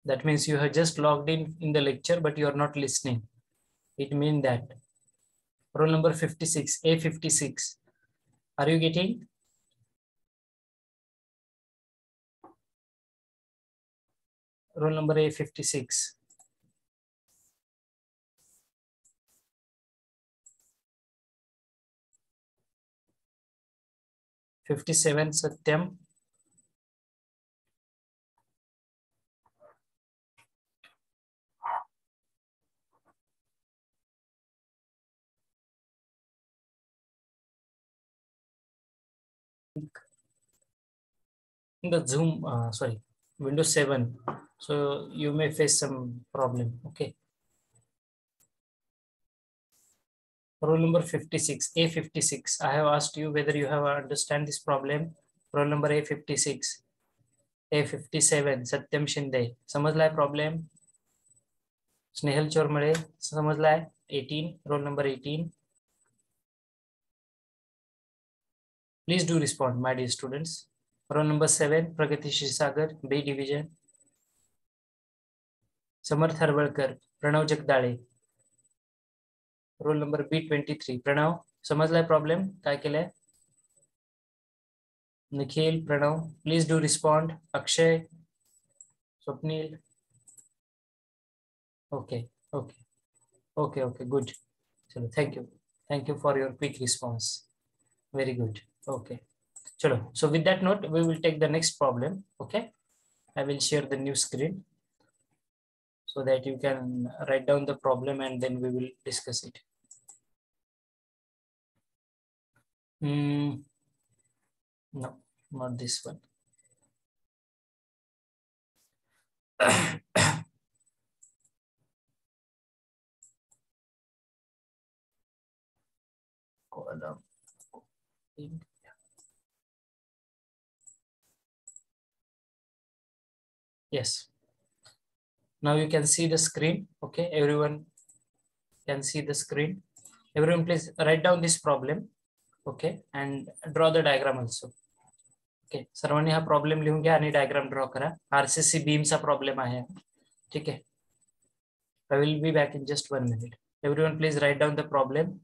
That means you have just logged in the lecture, but you are not listening. It means that. Roll number 56, A56. Are you getting? Roll number A56. '57 Satyam. In the Zoom, sorry, Windows 7. So you may face some problem. Okay. Roll number 56, A56. I have asked you whether you have understand this problem. Roll number A56, A57, Satyam Shinde. समजलाय problem? Snehal Chormale समजलाय? 18, roll number 18. Please do respond, my dear students. Roll number 7, Pragati Shirsagar, B division. Samarth Haravalkar, Pranav Jagdale. Roll number B23. Pranav, समजलाय problem? काय केलंय? Nikhil, Pranav, please do respond. Akshay, Swapnil. Okay okay okay okay good. चलो thank you for your quick response. Very good. Okay चलो. So with that note, we will take the next problem. Okay, I will share the new screen so that you can write down the problem and then we will discuss it. No, not this one. Column. Yes. Now you can see the screen. Okay, everyone can see the screen. Everyone please write down this problem. Okay, and draw the diagram also. Okay, सर्वांनी हा problem लिहून घ्या आणि diagram draw करा. RCC बीमचा problem आहे. ठीक आहे. I will be back in just 1 minute. Everyone please write down the problem.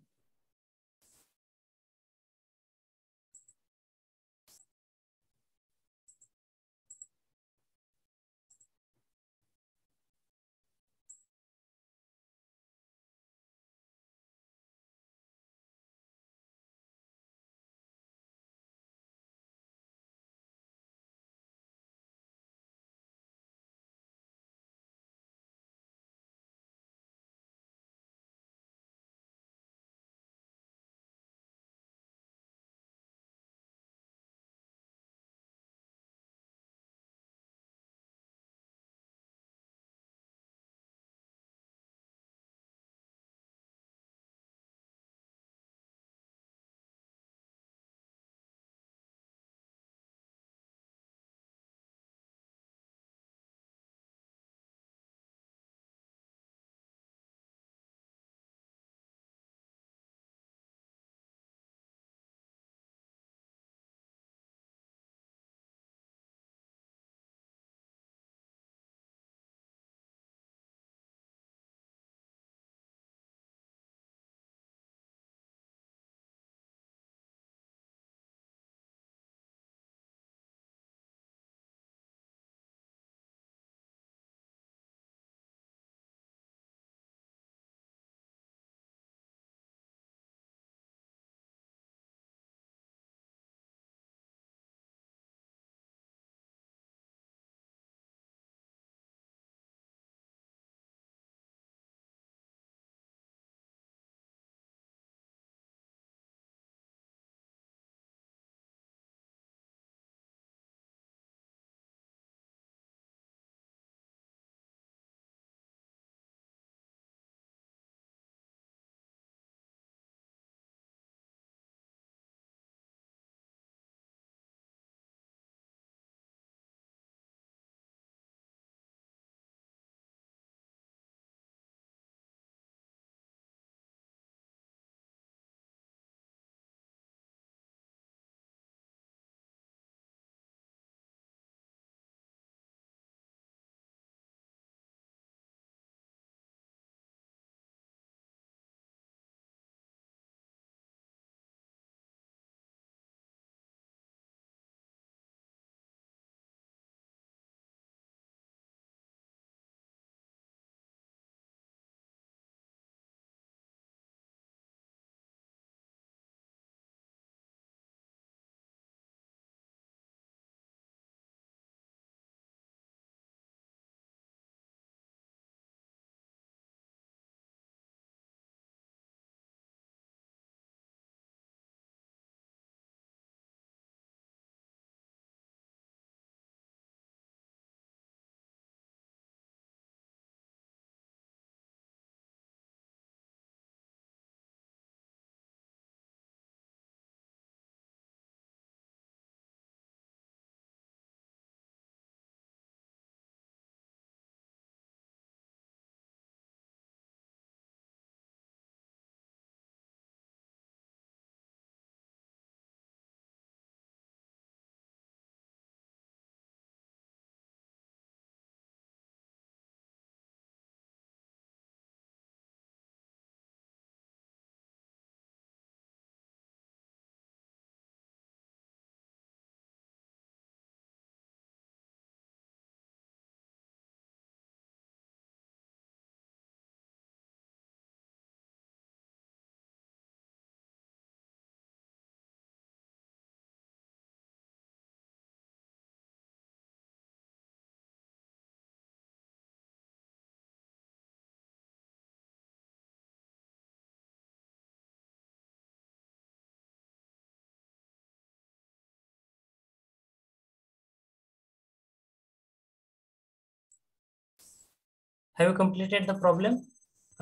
Have you completed the problem?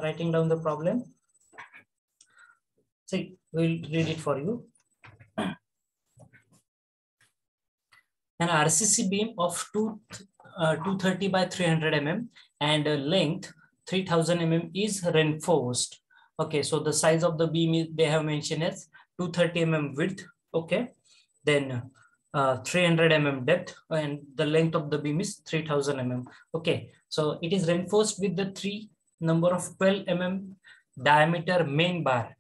Writing down the problem. See, we'll read it for you. An RCC beam of 230 by 300 mm and length 3000 mm is reinforced. Okay, so the size of the beam is, they have mentioned as 230 mm width. Okay, then 300 mm depth, and the length of the beam is 3000 mm. Okay, so it is reinforced with the 12 mm diameter main bar.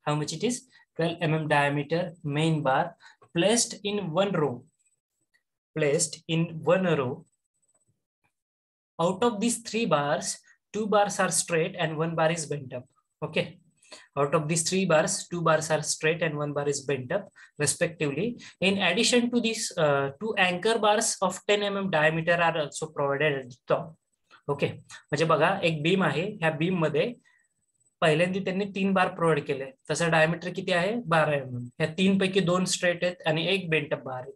How much it is? 12 mm diameter main bar placed in one row. Out of these 3 bars, 2 bars are straight and 1 bar is bent up. Okay. Out of these 3 bars, 2 bars are straight and 1 bar is bent up, respectively. In addition to these, 2 anchor bars of 10 mm diameter are also provided at the top. Okay. म्हणजे बघा एक beam आहे, ह्या beam मध्ये पहिल्यांदा त्यांनी 3 बार provide केले. तसा डायमीटर किती आहे? 12 mm. ह्या 3 पैकी 2 स्ट्रेट आहेत आणि एक बेंट अप बार आहे.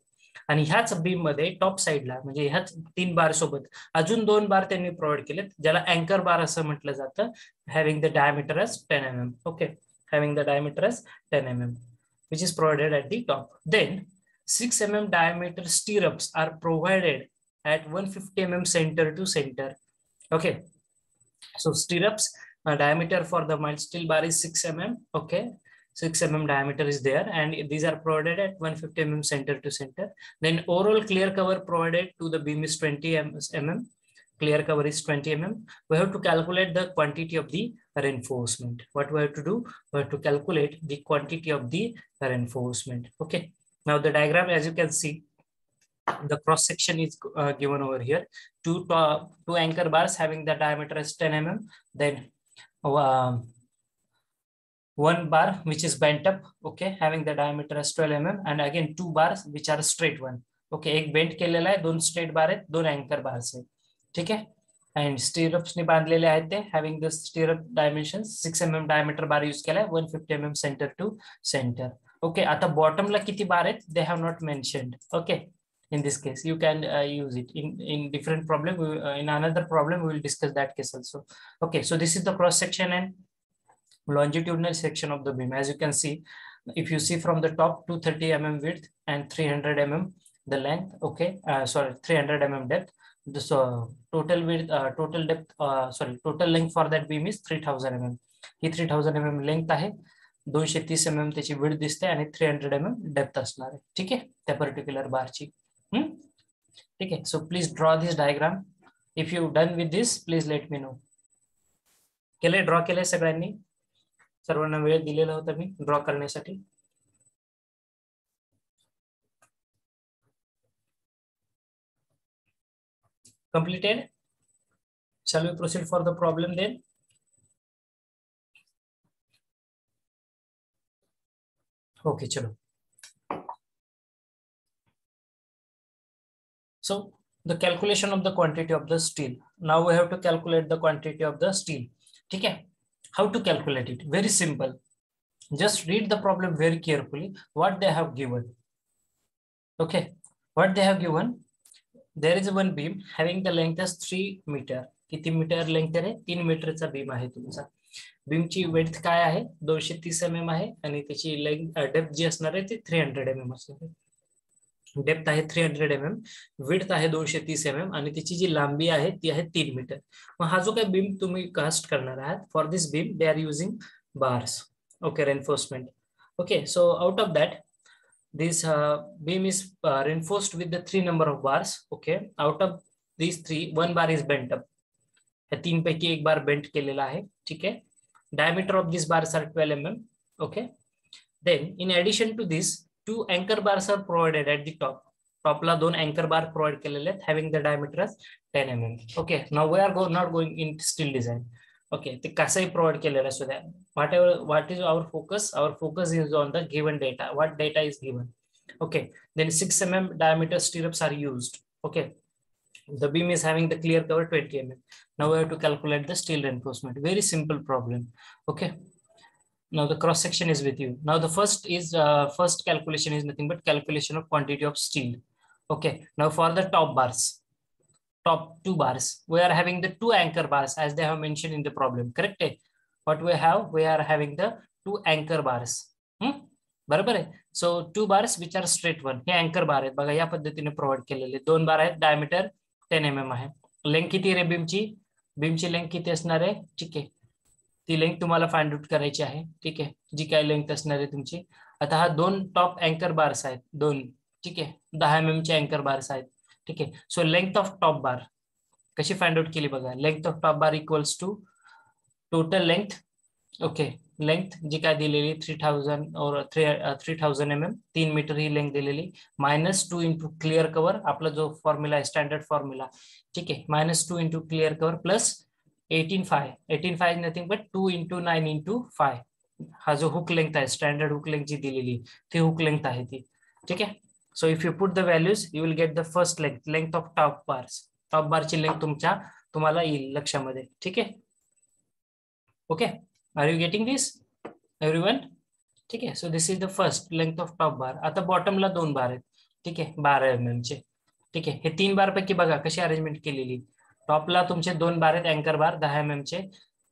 आणि ह्याच बीम मध्ये टॉप साइडला म्हणजे ह्याच 3 बार सोबत अजून 2 बार त्यांनी प्रोव्हाइड केलेत, ज्याला अँकर बार असं म्हटलं जातं, having the diameter as 10 mm. Okay, having the diameter as 10 mm, which is provided at the top. Then 6 mm diameter stirrups are provided at 150 mm center to center. Okay, so stirrups diameter for the mild steel bar is 6 mm. Okay, 6 mm diameter is there, and these are provided at 150 mm center to center. Then overall clear cover provided to the beam is 20 mm. Clear cover is 20 mm. We have to calculate the quantity of the reinforcement. What we have to do? We have to calculate the quantity of the reinforcement. Okay. Now the diagram, as you can see, the cross section is given over here. Two anchor bars having the diameter as 10 mm. Then 1 bar which is bent up, okay, having the diameter as 12 mm, and again 2 bars which are straight one. Okay, एक bent केलेला आहे, 2 straight बार आहेत, 2 अँकर bars आहेत. ठीक आहे. and stirrups ने बांधलेले आहेत ते, having the stirrup dimensions 6 mm diameter bar use केलाय, 150 mm center to center. Okay, आता bottom ला किती बार आहेत? They have not mentioned. Okay, in this case you can use it in different problem. In another problem we will discuss that case also. Okay, so this is the cross section and longitudinal section of the beam. As you can see, if you see from the top, 230 mm width and 300 mm the length. Okay, 300 mm depth. So total width, total depth, total length for that beam is 3000 mm. He 3000 mm length आहे, 230 mm त्याची width दिसते आणि 300 mm depth असणार आहे. ठीक आहे, त्या particular बारची. ठीक आहे. So please draw this diagram. If you done with this, please let me know. केले, ड्रॉ केले सगळ्यांनी? सर्वांना वेळ दिलेला होता मी ड्रॉ करण्यासाठी. Completed? Shall we proceed for the problem then? Okay, chalo. So the calculation of the quantity of the steel. Now we have to calculate the quantity of the steel. ठीक है? How to calculate it? Very simple. Just read the problem very carefully. What they have given. Okay. What they have given. There is one beam having the length as 3 meter. किती metre length आहे? 3 मीटरचा beam आहे तुमचा. बीमची width काय आहे? 230 mm आहे आणि त्याची length depth जी असणार आहे ती 300 mm असणार आहे. डेप्थ आहे 300 mm, विड्थ आहे 230 mm आणि त्याची जी लांबी आहे ती आहे 3 मीटर. मग हा जो काही बीम तुम्ही कास्ट करणार आहात, for this beam they are using bars. Okay, reinforcement. Okay, so out of that this beam is reinforced with the 3 number of bars. Okay, out of these 3, 1 bar is bent up. या 3 पैकी 1 बार bent केलेला आहे. ठीक आहे. Diameter of these bars are 12 mm. Okay, then in addition to this, 2 anchor bars are provided at the top. Top La 2 anchor bar provide केलेले आहेत, having the diameter as 10 mm. Okay, now we are not going into steel design. Okay, ते कसंही provide केलेलं असू द्या. What is our focus? Our focus is on the given data. What data is given? Okay, then 6 mm diameter stirrups are used. Okay, the beam is having the clear cover 20 mm. Now we have to calculate the steel reinforcement. Very simple problem. Okay, now the cross section is with you. Now the first calculation is nothing but calculation of quantity of steel. Okay, now for the top bars. top two bars. We are having the two anchor bars as they have mentioned in the problem. Correct? What we have? We are having the two anchor bars. बरोबर आहे. सो 2 bars which are straight one. हे अँकर बार आहेत बघा, या पद्धतीने provide केलेले. 2 बार आहेत, diameter 10 mm आहे. Length किती रे बीमची? बीमची लेंथ किती असणार आहे? ठीक आहे, ती लेंथ तुम्हाला फाइंड आउट करायची आहे. ठीक आहे, जी काय लेंथ असणार आहे तुमची. आता हा 2 टॉप अँकर बार्स आहेत, 2. ठीक आहे, 10 mm चे अँकर बार्स आहेत. ठीक आहे, so length of top bar कशी फाइंड आउट केली बघा. Length of top bar equals to total length. Okay, length जी काय दिलेली 3000 और 3000 mm, 3 मीटर ही लेंथ दिलेली, माइनस 2 इंटू क्लिअर कव्हर, आपला जो फॉर्म्युला आहे स्टँडर्ड फॉर्म्युला. ठीक आहे, minus 2 into clear cover plus 18.5. 18.5 is nothing but 2 into 9 into 5. हा जो हुक लेंथ आहे, स्टँडर्ड हुक लेंथ जी दिलेली ती हुक लेंथ आहे ती. ठीक आहे, so if you put the values you will get the first length, length of top bars. Top बारची लेंथ तुम्हाला येईल लक्षामध्ये. ठीक आहे, okay, are you getting this everyone? ठीक आहे, so this is the first length of top bar. आता बॉटमला 2 बार आहेत. ठीक आहे, 12 mm चे. ठीक आहे, हे 3 बार पैकी बघा कशी अरेंजमेंट केलेली. टॉपला तुमचे 2 बार आहेत अँकर बार 10 mm चे,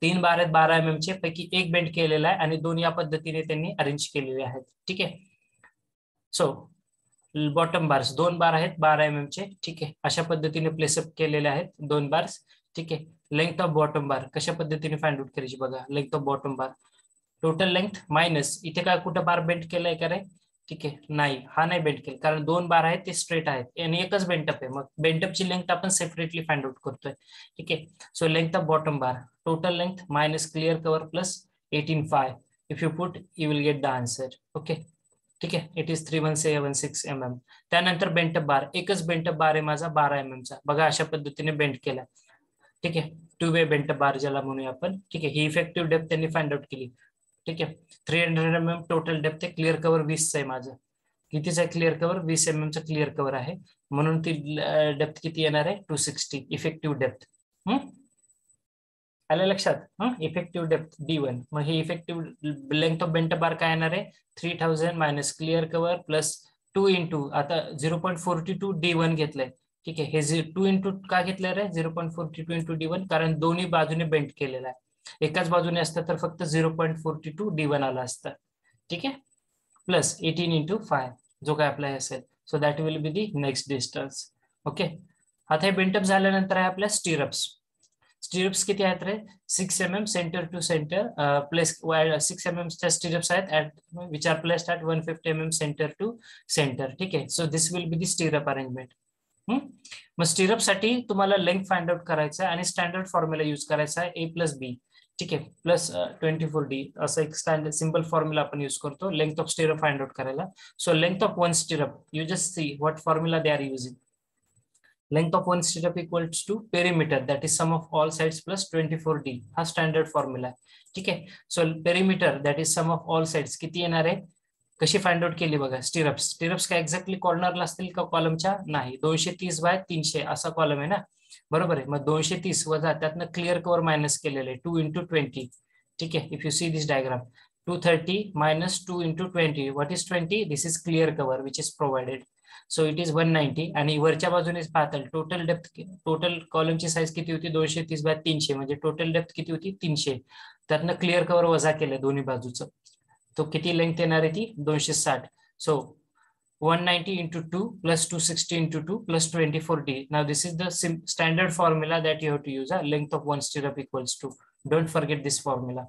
3 बार आहेत 12 mm चे, पैकी एक बेंड केलेला आहे आणि 2 या पद्धतीने त्यांनी अरेंज केलेले आहेत. ठीक आहे, सो बॉटम बार्स 2 बार आहेत 12 mm चे. ठीक आहे, अशा पद्धतीने प्लेसअप केलेले आहेत 2 बार्स. ठीक आहे, लेंथ ऑफ बॉटम बार कशा पद्धतीने फाइंड आउट करायची बघा. Length of bottom bar total length minus, इथे काय कुठं बार बेंड केलाय का रे? ठीक आहे, नाही, हा नाही बेंड केला कारण 2 बार आहेत ते स्ट्रेट आहेत आणि एकच बेंटअप आहे. मग बेंटअपची लेंथ आपण सेपरेटली फाइंड आउट करतोय. ठीक आहे, so length of bottom bar total length minus clear cover plus 18.5. If you put you will get the answer. Okay, ठीक आहे, इट इज 3176 mm. त्यानंतर बेंटअप बार, एकच बेंटअप बार आहे माझा 12 mm चा. बघा अशा पद्धतीने बेंड केला. ठीक आहे, 2 वे बेंटअप बार ज्याला म्हणूया आपण. ठीक आहे, ही इफेक्टिव्ह डेप्थ त्यांनी फाइंड आउट केली. ठीक आहे, 300 mm टोटल डेप्थ आहे. क्लिअर कव्हर 20 आहे माझं. कितीच आहे क्लिअर कव्हर? 20 mm चा क्लिअर कव्हर आहे, म्हणून ती डेप्थ किती येणार आहे? 260 इफेक्टिव्ह डेप्थ. आलं लक्षात? Effective depth D1. मग ही effective length of bent up bar काय येणार आहे? 3000 minus clear cover plus 2 into, आता 0.42 D1 घेतलंय. ठीक आहे, हे 2 इंटू का घेतलंय रे? 0.42 इंटू D1 कारण दोन्ही बाजूने बेंड केलेला आहे. एकाच बाजूने असतं तर फक्त 0.42 D1 आला असतं. ठीक आहे, प्लस 18 इंटू 5 जो काय आपला असेल. So that will be the next distance. Okay, आता हे बेंटअप झाल्यानंतर आहे आपल्या स्टिरप्स. स्टिरप्स किती आहेत रे? 6 mm centre to centre place 6 mm च्या स्टिरप्स आहेत at which are placed at 150 mm centre to centre. ठीक आहे, so this will be the stirrup arrangement. मग स्टिरप साठी तुम्हाला लेंथ फाइंड आउट करायचा आणि स्टँडर्ड फॉर्म्युला यूज करायचा आहे A प्लस B. ठीक आहे, प्लस 24D असं एक स्टँडर्ड सिंपल फॉर्म्युला आपण यूज करतो length of stirrup find out करायला. So length of one stirrup, you just see what formula they are using. Length of one stirrup equals to perimeter, that is sum of all sides plus 24D. हा standard formula आहे. ठीक आहे, so perimeter that is sum of all sides किती येणार आहे? कशी find out केली बघा. स्टिरप्स, स्टिरप्स काय एक्झॅक्टली कॉर्नरला असतील का कॉलमच्या? नाही, 230 बाय 300 असा कॉलम आहे ना, बरोबर आहे. मग 230 वजा त्यातनं क्लिअर कव्हर मायनस केलेलं आहे 2 इंटू 20. ठीक आहे, if you see this diagram 230 minus 2 into 20. What is 20? This is clear cover which is provided. So it is 190. आणि वरच्या बाजूनेच पाहताल टोटल डेप्थ, टोटल कॉलमची साईज किती होती? 230 बाय 300 म्हणजे टोटल डेप्थ किती होती? 300. त्यातनं क्लिअर कव्हर वजा केलं दोन्ही बाजूचं, तो किती लेंथ येणार आहे ती? 260. सो 190 into 2 plus 260 into 2 plus 24D. Now this is the standard formula that you have to use. Length of one stirrup equals to. Don't forget this formula.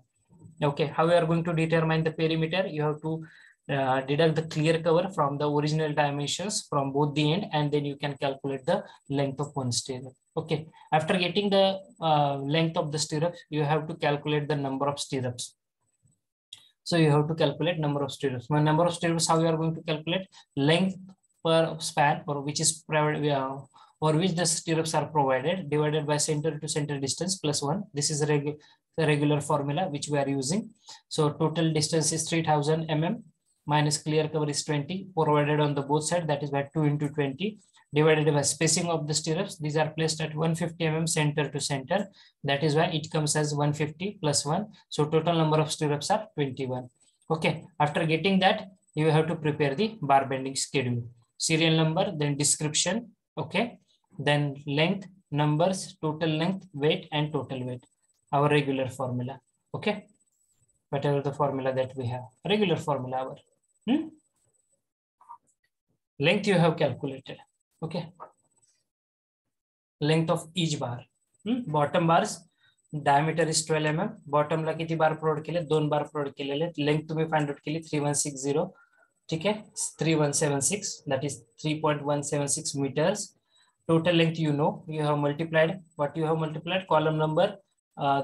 Okay, how we are going to determine the perimeter? You have to deduct the clear cover from the original dimensions from both the end, and then you can calculate the length of one stirrup. Okay, after getting the length of the stirrups, you have to calculate the number of stirrups. So you have to calculate number of stirrups. My number of stirrups, how you are going to calculate? Length per span, or which is provided, or which the stirrups are provided, divided by center to center distance plus 1. This is the regular formula which we are using. So total distance is 3000 mm minus clear cover is 20 provided on the both side, that is by 2 into 20 divided by spacing of the stirrups. These are placed at 150 mm center to center, that is why it comes as 150 plus 1. So total number of stirrups are 21. Okay, after getting that, you have to prepare the bar bending schedule. Serial number, then description, okay, then length, numbers, total length, weight, and total weight. Our regular formula. Okay. Whatever the formula that we have, regular formula our length you have calculated. Okay. Length of each bar. Bottom bars diameter is 12 mm. Bottom ला किती बार provide केले? 2 बार provide केलेले. Length तुम्ही find out केली 3160. ठीक है, 3176, that is 3.176 meters. Total length you know, you have multiplied. What you have multiplied? Column number,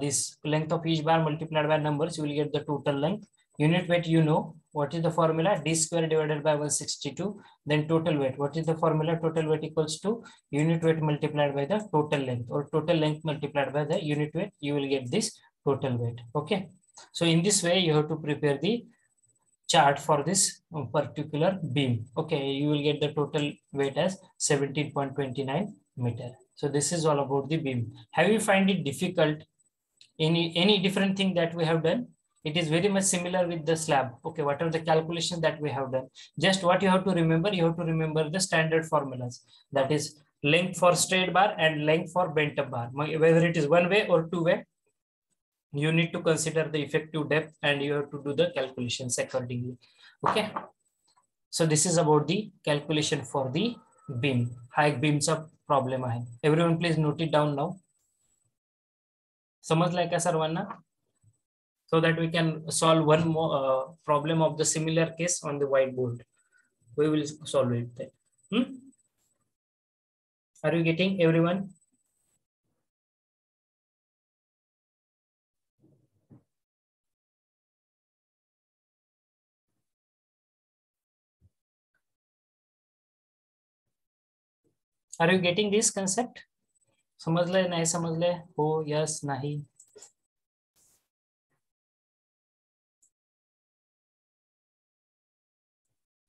this length of each bar multiplied by numbers, you will get the total length. Unit weight you know, what is the formula? D square divided by 162. Then total weight, what is the formula? Total weight equals to unit weight multiplied by the total length, or total length multiplied by the unit weight, you will get this total weight. Okay, so in this way you have to prepare the chart for this particular beam. Okay, you will get the total weight as 17.29 meter. So this is all about the beam. Have you find it difficult? Any different thing that we have done? It is very much similar with the slab. Okay, whatever the calculation that we have done, just what you have to remember, you have to remember the standard formulas. That is length for straight bar and length for bent up bar. Whether it is one way or two way, you need to consider the effective depth and you have to do the calculations accordingly. Okay, so this is about the calculation for the beam. High beams of problem आहे. Everyone please note it down now. समजलाय का सर्वांना? So that we can solve one more problem of the similar case on the whiteboard. We will solve it then. Are you getting, everyone? Are you getting this concept? समजलंय नाही समजलंय? हो, yes, नाही?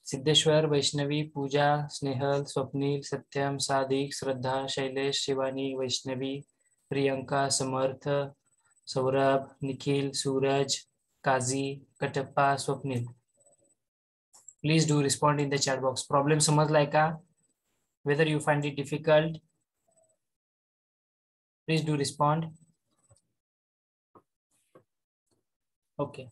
सिद्धेश्वर, वैष्णवी, पूजा, स्नेहल, स्वप्नील, सत्यम, सादिक, श्रद्धा, शैलेश, शिवानी, वैष्णवी, प्रियंका, समर्थ, सौरभ, निखिल, सूरज, काजी, Kattappa, Swapnil. Please do respond in the chat box. Problem समजलाय का? Whether you find it difficult, please do respond. Okay.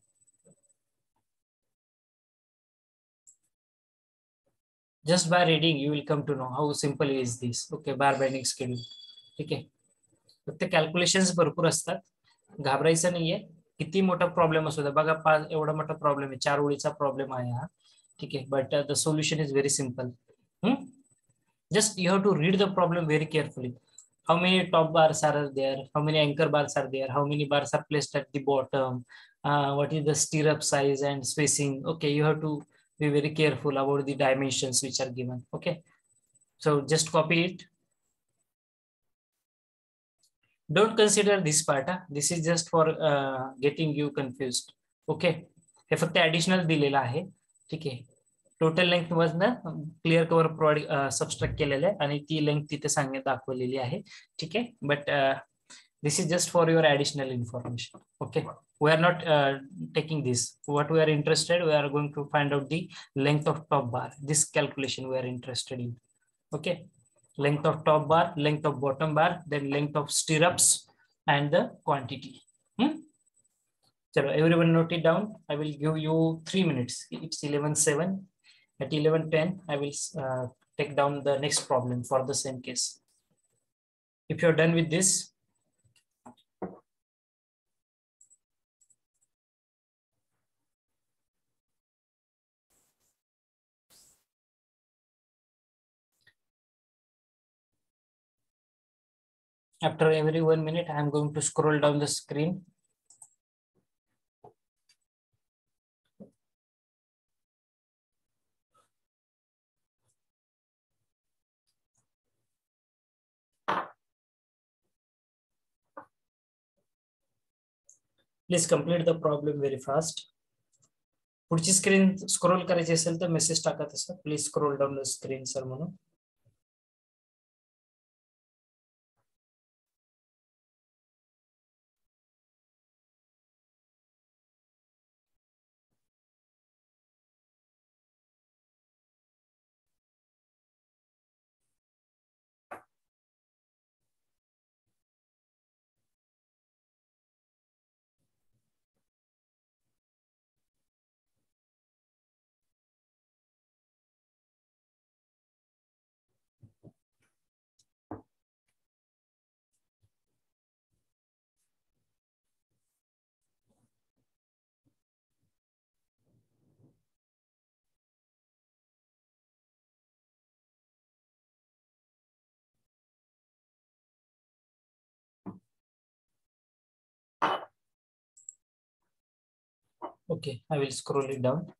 Just by reading, you will come to know how simple is this. Okay, bar bending schedule. ठीक आहे, फक्त calculations भरपूर असतात, घाबरायचं नाहीये. किती मोठा प्रॉब्लेम असू द्या, बघा एवढा मोठा प्रॉब्लेम आहे, 4 ओळीचा प्रॉब्लेम आहे हा. ठीक आहे, but the solution is very simple. Just you have to read the problem very carefully. How many top bars are there? How many anchor bars are there? How many bars are placed at the bottom? What is the stirrup size and spacing? Okay, you have to be very careful about the dimensions which are given. Okay, so just copy it. Don't consider this part. This is just for getting you confused. Okay, हे फक्त additional दिलेलं आहे. ठीक आहे, total length मधनं clear cover provide subtract केलेलं आहे आणि ती लेंथ तिथे सांगण्यात दाखवलेली आहे. ठीक आहे, but this is just for your additional information. Okay, we are not taking this. What we are interested, we are going to find out the length of top bar. This calculation we are interested in. Okay, length of top bar, length of bottom bar, then length of stirrups and the quantity. So everyone note it down. I will give you 3 minutes. It's 11:07. At 11:10, I will take down the next problem for the same case. If you're done with this, after every 1 minute, I am going to scroll down the screen. Please complete the problem very fast. पुढची screen scroll करायची असेल तर message टाका तसं. Please scroll down the screen sir म्हणून. Okay, I will scroll it down.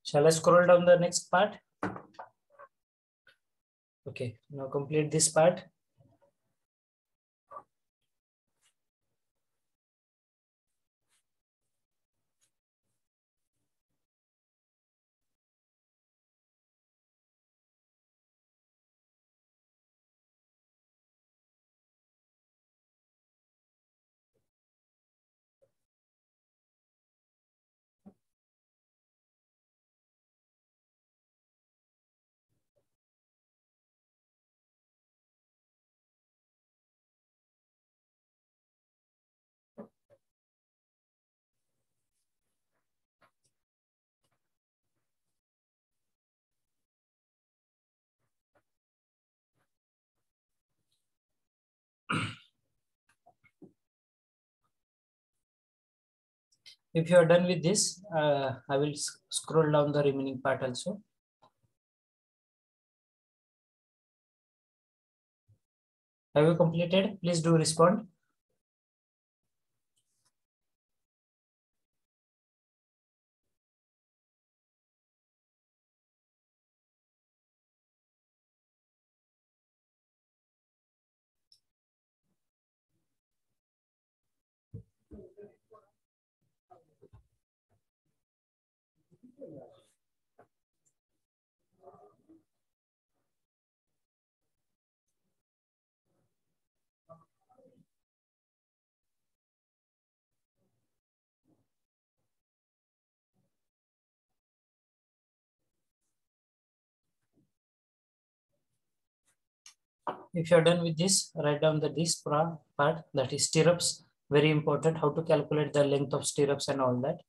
Shall I scroll down the next part? Okay, now complete this part. If you are done with this, I will scroll down the remaining part also. Have you completed? Please do respond. If you are done with this, write down this part, that is stirrups. Very important, how to calculate the length of stirrups and all that.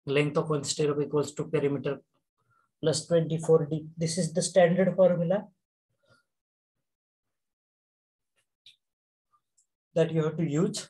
Length of one stirrup equals to perimeter plus 24D. This is the standard formula that you have to use.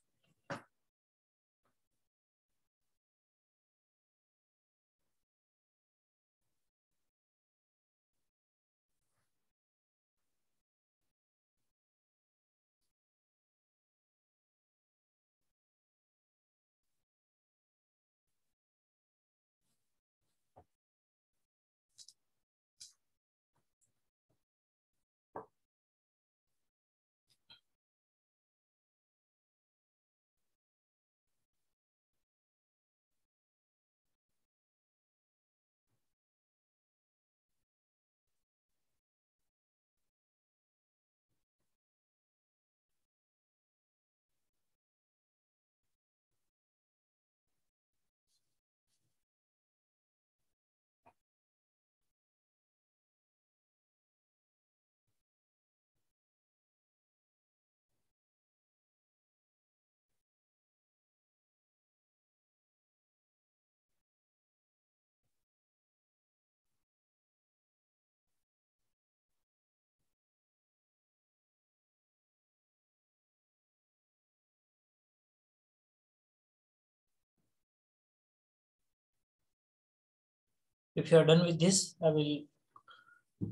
If you are done with this, I will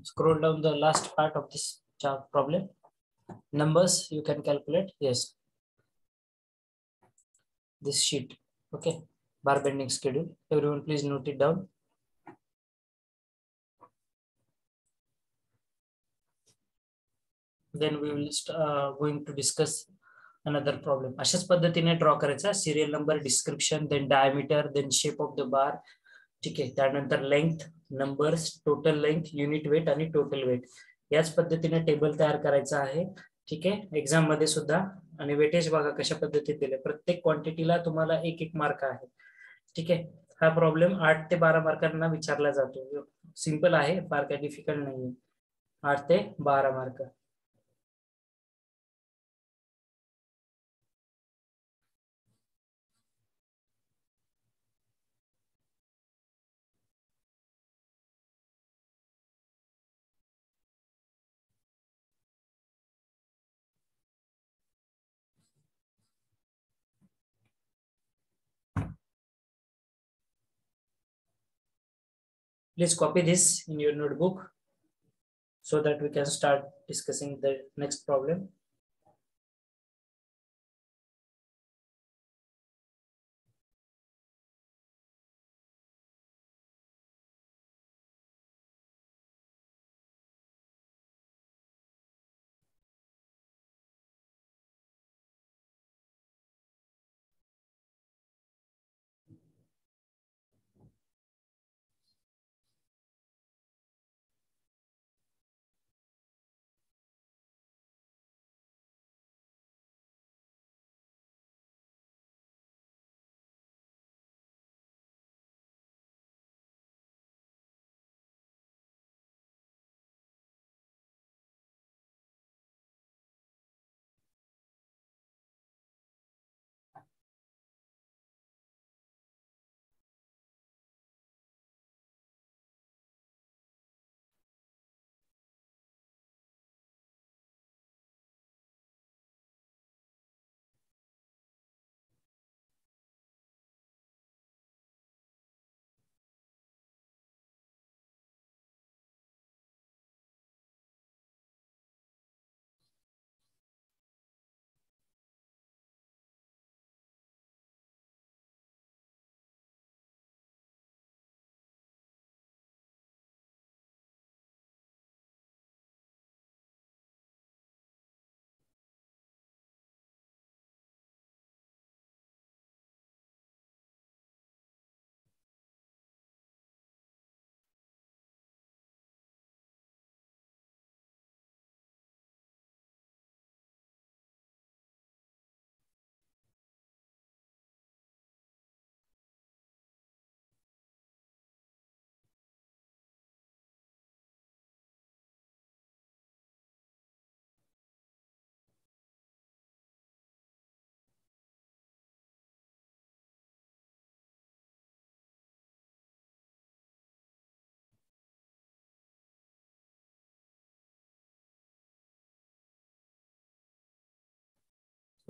scroll down the last part of this problem. Numbers you can calculate. Yes, this sheet. Okay, bar bending schedule. Everyone, please note it down. then we will going to discuss another problem. अशाच पद्धतीने draw करायचा, serial number, description, then diameter, then shape of the bar. ठीक आहे, त्यानंतर length, numbers, total length, unit weight आणि total weight, याच पद्धतीने table तयार करायचा आहे. ठीक आहे, एक्झाम मध्ये सुद्धा. आणि वेटेज बघा कशा पद्धतीने दिले, प्रत्येक क्वांटिटीला तुम्हाला 1-1 मार्क आहे. ठीक आहे, हा प्रॉब्लेम 8 ते 12 मार्कांना विचारला जातो. सिंपल आहे, फार काही डिफिकल्ट नाही. 8 ते 12 mark. Please copy this in your notebook so that we can start discussing the next problem.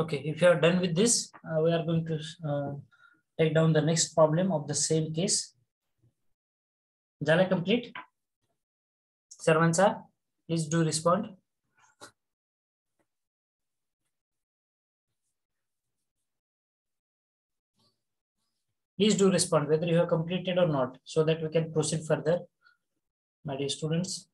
Okay, if you are done with this, we are going to take down the next problem of the same case. Jala complete? Sarvansa, please do respond. Please do respond whether you have completed or not, so that we can proceed further, my dear students.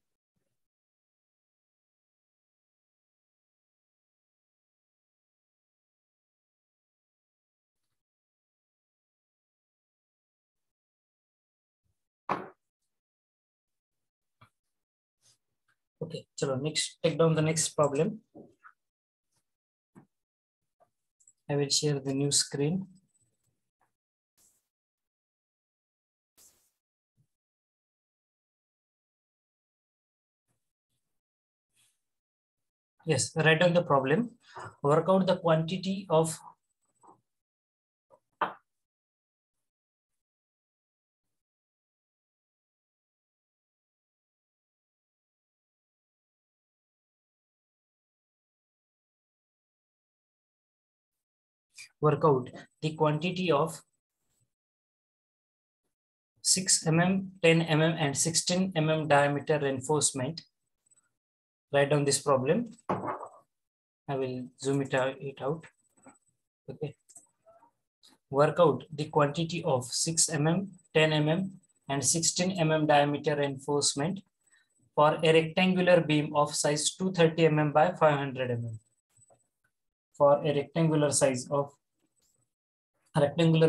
Okay, chalo, next, take down the next problem. I will share the new screen. Yes, write down the problem. Work out the quantity of work out the quantity of 6 mm, 10 mm, and 16 mm diameter reinforcement. Write down this problem. I will zoom it out. Okay. Work out the quantity of 6 mm, 10 mm, and 16 mm diameter reinforcement for a rectangular beam of size 230 mm by 500 mm. For a rectangular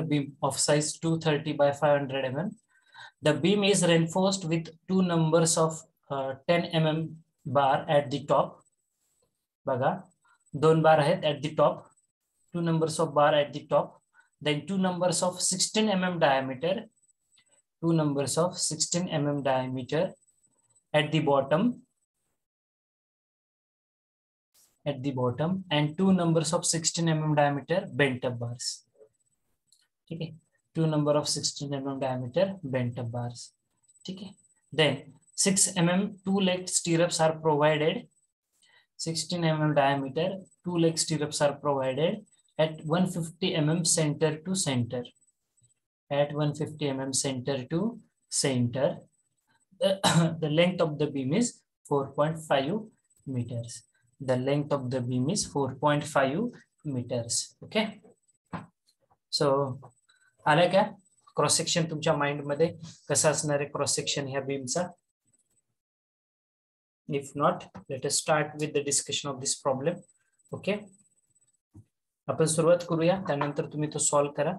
beam of size 230 by 500 mm, the beam is reinforced with two numbers of 10 mm bar at the top. बघा, दोन बार आहेत at the top, two numbers of bar at the top, then two numbers of 16 mm diameter, two numbers of 16 mm diameter at the bottom, and two numbers of 16 mm diameter bent up bars. ठीक है, two number of 16 mm diameter bent up bars. ठीक है, then 6 mm two leg stirrups are provided. 16 mm diameter two leg stirrups are provided at 150 mm center to center. At 150 mm center to center, the length of the beam is 4.5 meters. The length of the beam is 4.5 meters. Okay. So आला का cross section तुमच्या mind मध्ये कसा असणार आहे cross section ह्या बीमचा? If not, let us start with the discussion of this problem. Okay. आपण सुरुवात करूया, त्यानंतर तुम्ही तो सॉल्व करा.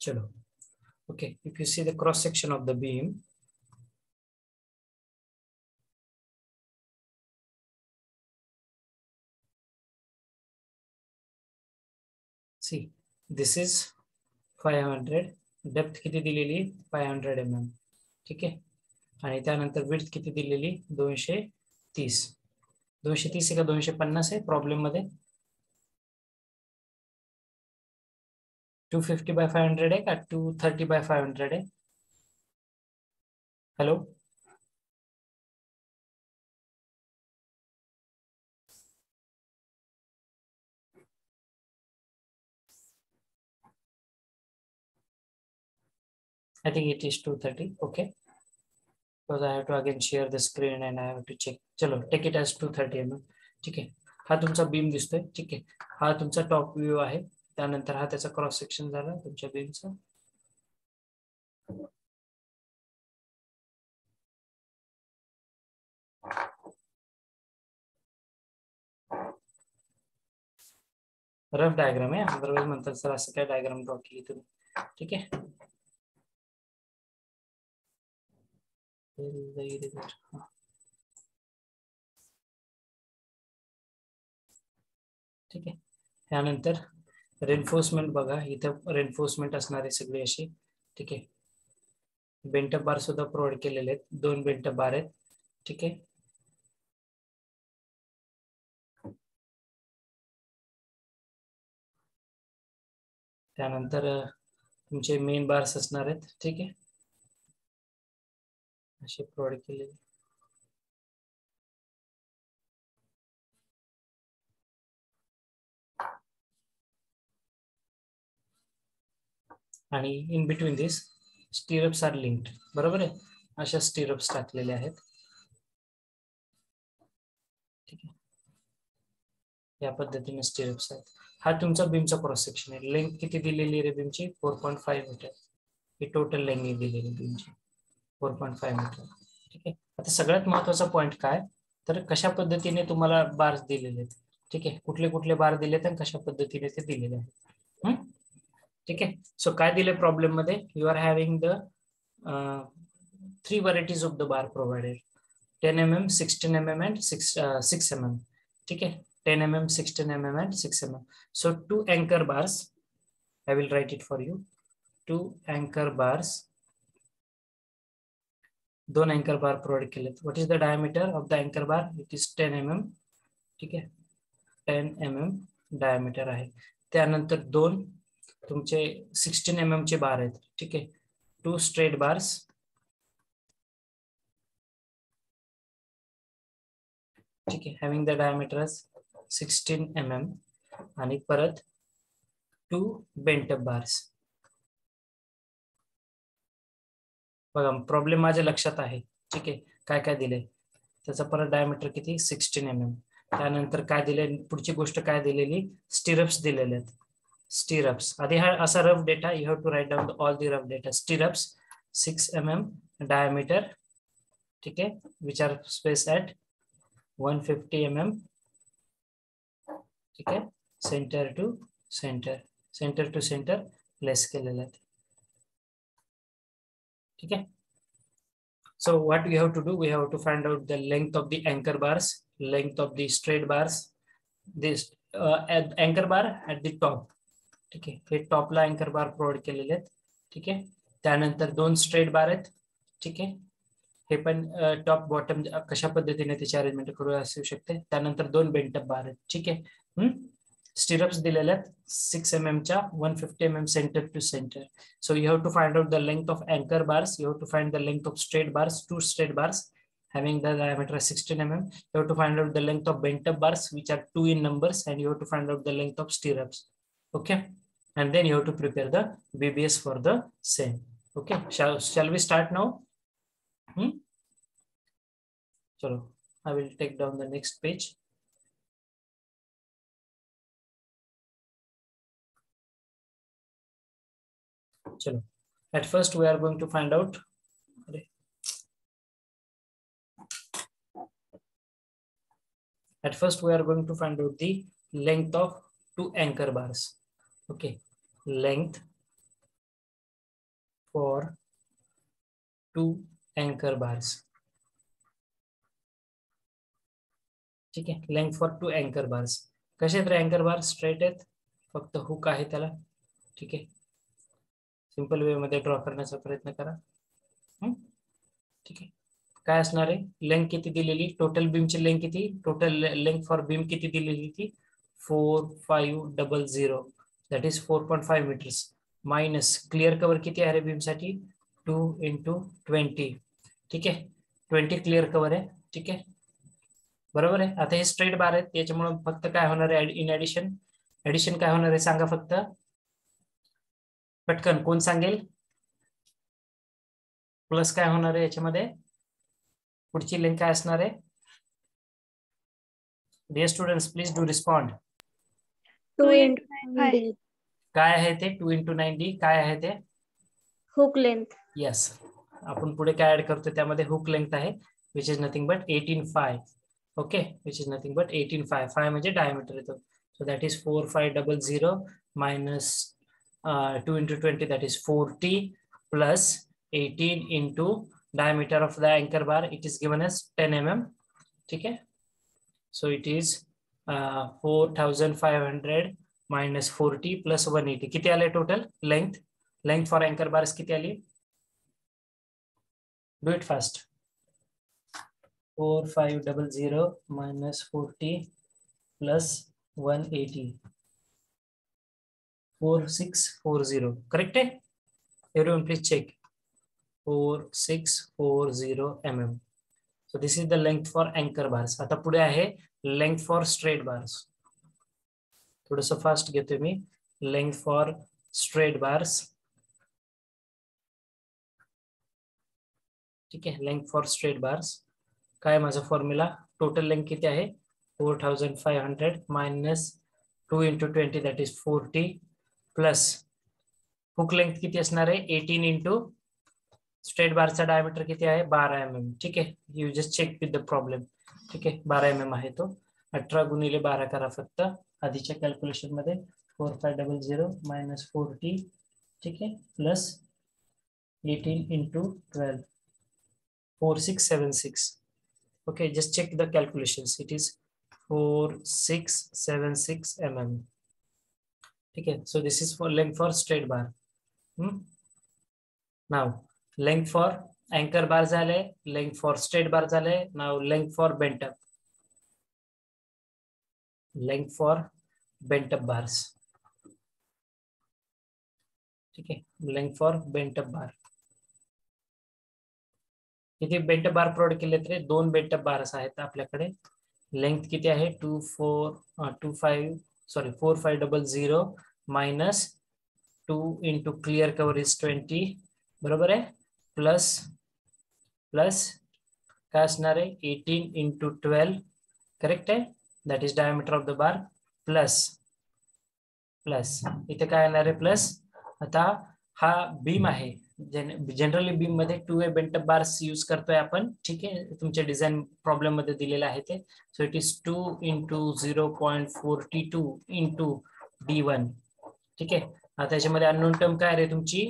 चलो. Okay, if you see the cross section of the beam, see this is 500, depth किती दिलेली 500 mm. ठीक आहे, आणि त्यानंतर विड्थ किती दिलेली 230. 230 का 250 आहे प्रॉब्लेम मध्ये? 250 by 500 है का 230 by 500 है? Hello, I think it is 230. Okay, because I have to again share the screen and I have to check. चलो, take it as 230 mm. ठीक आहे, हा तुमचा बीम दिसतोय. ठीक आहे, हा तुमचा टॉप व्ह्यू आहे. त्यानंतर हा त्याचा क्रॉस सेक्शन झाला तुमच्या बीमचा. रफ डायग्राम आहे, अदरवाइज म्हणतात सर असं काय डायग्राम ड्रॉ केली तुम्ही. ठीक आहे, ठीक आहे. त्यानंतर रेनफोर्समेंट बघा, इथं रेनफोर्समेंट असणारे सगळे असे. ठीक आहे, बेंटअप बार सुद्धा प्रोव्हाइड केलेले आहेत, 2 बेंटअप बार आहेत. ठीक आहे, त्यानंतर तुमचे मेन बार्स असणार आहेत. ठीक आहे, असे प्रोव्हाइड केलेले. आणि in between this stirrups are linked. बरोबर आहे, अशा स्टिरप्स टाकलेले आहेत. ठीक आहे, या पद्धतीने स्टिरप्स आहेत. हा तुमचा बीमचा क्रॉस सेक्शन आहे. लेंथ किती दिलेली आहे बीमची? 4.5 मीटर. ही टोटल लेंथ दिलेली बीमची 4.5 मीटर. ठीक आहे, आता सगळ्यात महत्वाचा पॉइंट काय, तर कशा पद्धतीने तुम्हाला बार्स दिलेले आहेत. ठीक आहे, कुठले कुठले बार दिलेत आणि कशा पद्धतीने ते दिलेले आहेत. ठीक आहे, सो काय दिले प्रॉब्लेम मध्ये? You are having the 3 varieties of the bar provided, 10 mm, 16 mm and 6 mm. ठीक है, 10 mm, 16 mm and 6 mm. So 2 anchor bars, I will write it for you. 2 anchor bars, 2 anchor bar provide केले. What is the diameter of the anchor bar? It is 10 mm. ठीक है, 10 mm diameter आहे. त्यानंतर 2 तुमचे 16 mm चे बार आहेत. ठीक है, 2 straight bars. ठीक है, having the diameter as 16 mm आणि परत 2 bent up bars. बघा, प्रॉब्लेम माझ्या लक्षात आहे. ठीक आहे, काय काय दिले त्याचा परत डायमीटर किती? 16 mm. त्यानंतर काय दिले, पुढची गोष्ट काय दिलेली, स्टिरप्स दिलेले आहेत. स्टिरप्स आधी हा असा rough data, you have to write down all the rough data. Stirrups 6 mm diameter, ठीक आहे, which are space at 150 mm, ठीक आहे, सेंटर टू सेंटर प्लेस केलेले आहेत, ठीक आहे. So what we have to do, we have to find out the length of the anchor bars, length of the straight bars, this anchor bar at the top, ठीक आहे, हे टॉपला अँकर बार provide केलेले आहेत, ठीक आहे. त्यानंतर 2 स्ट्रेट बार आहेत, ठीक आहे, हे पण टॉप बॉटम कशा पद्धतीने त्याची अरेंजमेंट करू असू शकते. त्यानंतर 2 बेंटअप बार आहेत, ठीक आहे. स्टिरप्स दिलेले आहेत 6 mm च्या 150 mm centre to centre. So you have to find out the length of anchor bars, you have to find the length of straight bars, 2 straight bars having the diameter 16 mm. You have to find out the length of bent up bars which are 2 in numbers, and you have to find out the length of stirrups. Okay, and then you have to prepare the BBS for the same. Okay, shall we start now? Chalo, I will take down the next page. Chalo. At first we are going to find out the length of 2 anchor bars. Okay, length for 2 anchor bars. ठीक आहे, length for 2 अँकर bars. कसे आहेत रे अँकर बार? Straight आहेत, फक्त hook आहे त्याला, ठीक आहे. सिंपल वे मध्ये ड्रॉ करण्याचा प्रयत्न करा, ठीक आहे. काय असणार आहे, लेंथ किती दिलेली, टोटल बीमची लेंथ किती, टोटल लेंथ फॉर बीम किती दिलेली ती 4500, that is 4.5 metres, minus clear cover किती आहे रे बीम साठी 2 × 20, ठीक आहे. 20 क्लिअर कव्हर आहे, ठीक आहे, बरोबर आहे. आता हे स्ट्रेट बार आहेत, त्याच्यामुळे फक्त काय होणार आहे, इन ऍडिशन काय होणार आहे सांगा फक्त पटकन, कोण सांगेल? प्लस काय होणार आहे याच्यामध्ये, पुढची लेंथ काय असणार आहे? Dear students please do respond. 2 × 9D. काय आहे ते 2 × 9D? काय आहे ते? Hook length. यस, आपण पुढे काय ऍड करतो त्यामध्ये हुक लेंथ आहे, which is nothing but 18.5. Okay, which is nothing but 18.5. 5 म्हणजे डायमीटर येतो. So that is 4500 minus 2 × 20, that is 40, plus 18 into diameter of the anchor bar, it is given as 10 mm. ठीक है, so it is 4500 minus 40 plus 180. किती आले total length for अँकर bars किती आली? Do it fast. 4500 minus 40 plus 180, 4640. Correct है? Everyone please check. 4640 mm. So this is the length for anchor bars. आता पुढे आहे length for straight bars. थोडस fast घेतोय मी. Length for straight bars. ठीक आहे, length for straight bars. काय माझा फॉर्म्युला, टोटल लेंथ किती आहे 4500 minus 2 × 20, that is 40, plus hook length किती असणार आहे 18 इंटू स्ट्रेट बारचा डायमीटर किती आहे 12 mm. ठीक आहे, you just check with the problem. ठीक आहे, 12 mm आहे तो. 18 × 12 करा फक्त आधीच्या कॅल्क्युलेशन मध्ये. 4500 minus 40, ठीक आहे, plus 18 × 12, 4676. Okay, just check the calculations. It is 4676 mm. Okay, so this is for length for straight bar. Now length for anchor bar झाले, length for straight bar झाले. Now length for bent up. Length for bent up bars. ठीक है, length for bent up bar. किती bent बार provide केले तरी 2 bent bars आहेत आपल्याकडे. Length किती आहे 4500 minus 2 into clear cover is 20, बरोबर आहे, प्लस काय असणार आहे 18 × 12, करेक्ट आहे, that is diameter of the bar plus इथे काय येणार आहे प्लस. आता हा बीम आहे, जनरली बीम मध्ये 2 वे बेंट बार्स यूज करतोय आपण. ठीक आहे, तुमच्या डिझाईन प्रॉब्लेम मध्ये दिलेलं आहे ते. सो इट इज 2 × 0.42 × d1. ठीक आहे, आता याच्यामध्ये अननोन टर्म काय आहे तुमची,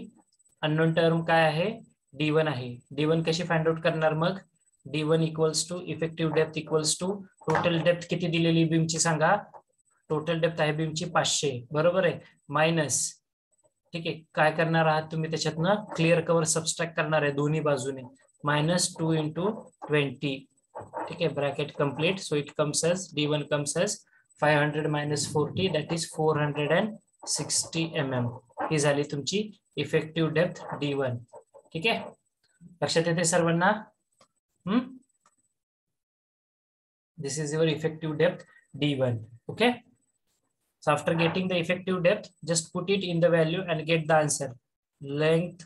अननोन टर्म काय आहे, d1 आहे. d1 कशी फाइंड आउट करणार मग, d1 equals to effective depth equals to total depth किती दिलेली बीमची सांगा. टोटल डेप्थ आहे बीमची 500, बरोबर आहे, मायनस. ठीक आहे, काय करणार आहात तुम्ही त्याच्यातनं क्लिअर कव्हर सबस्ट्रॅक्ट करणार आहे दोन्ही बाजूने. -2 × 20. ठीक आहे, bracket complete. So it comes as d1 comes as 500 - 40 that is 460 mm. ही झाली तुमची इफेक्टिव्ह डेप्थ d1. ठीक आहे, लक्षात येते सर्वांना. This is your effective depth d1. Okay, so after getting the effective depth, just put it in the value and get the answer. Length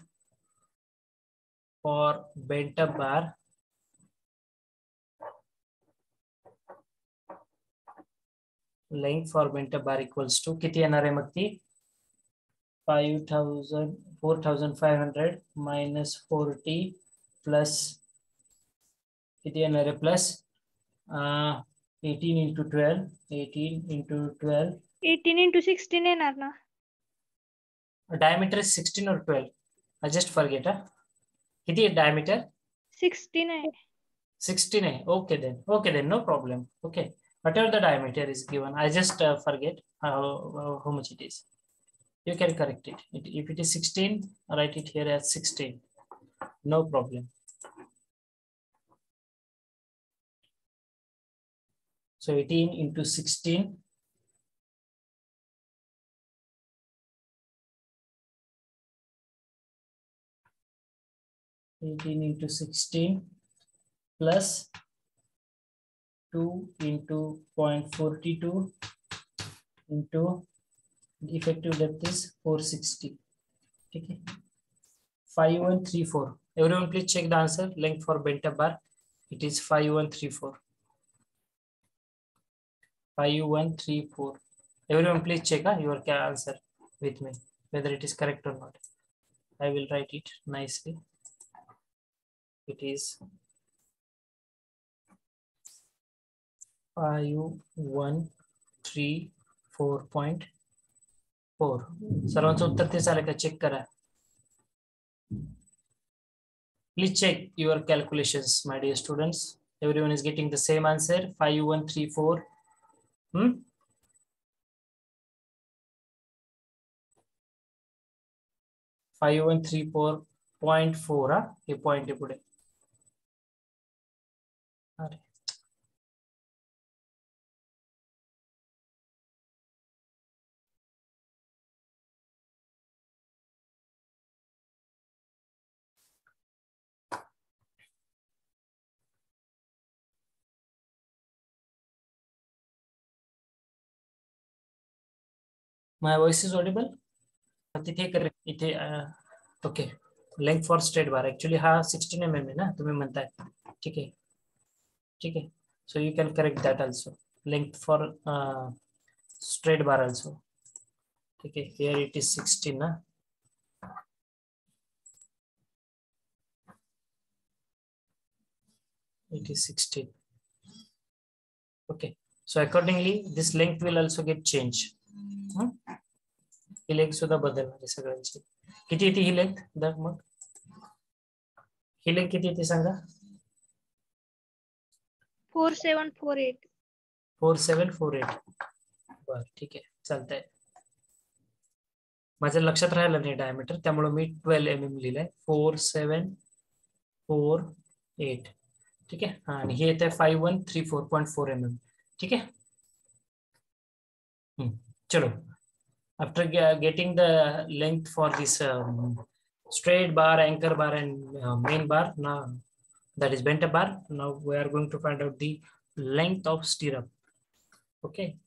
for bent up bar, equals to किती येणार आहे मग ती, 4500 minus 40 plus किती येणार आहे plus 18 × 12. 18 × 12. 18 × 16 येणार ना. Diameter is 16 or 12. I just forget. किती आहे diameter? 16 आहे. 16 आहे. Okay then, no problem. Okay, whatever the diameter is given, I just forget how much it is. You can correct it. If it is 16, write it here as 16. No problem. So 18 × 16. Plus 2 × 0.42 into the effective depth is 460. Okay, 5134. Everyone please check the answer. Length for bent up bar, it is 5134. 5134. Everyone please check your answer with me whether it is correct or not. I will write it nicely. It is 5134.4. सर्वांचं उत्तर तेच आलं का, check करा. Please check your calculations, my dear students. Everyone is getting the same answer, 5134. 5134.4. Hey point आहे पुढे. अरे my voice is audible. तिथे correct इथे. Okay, length for straight bar actually हा 16 mm आहे ना तुम्ही म्हणताय. ठीक आहे, ठीक आहे. So you can correct that also. Length for straight bar also. ठीक आहे, हियर इट इज 16 ना. It is 16. Okay, so accordingly this length will also get changed. He length सुद्धा बदलणार आहे सगळ्यांची. किती येते ही लेंथ मग, ही लेंथ किती येते सांगा. 4748. 4748. बर, ठीक आहे, चालतंय. माझ्या लक्षात राहिलं नाही डायमीटर, त्यामुळे मी 12 mm लिहिलंय. 4748. ठीक आहे, आणि हे येत आहे 5134.4 mm. ठीक है, चलो. After getting the length for this straight bar, anchor bar, and main bar, now that is bent bar. Now we are going to find out the length of stirrup. Okay,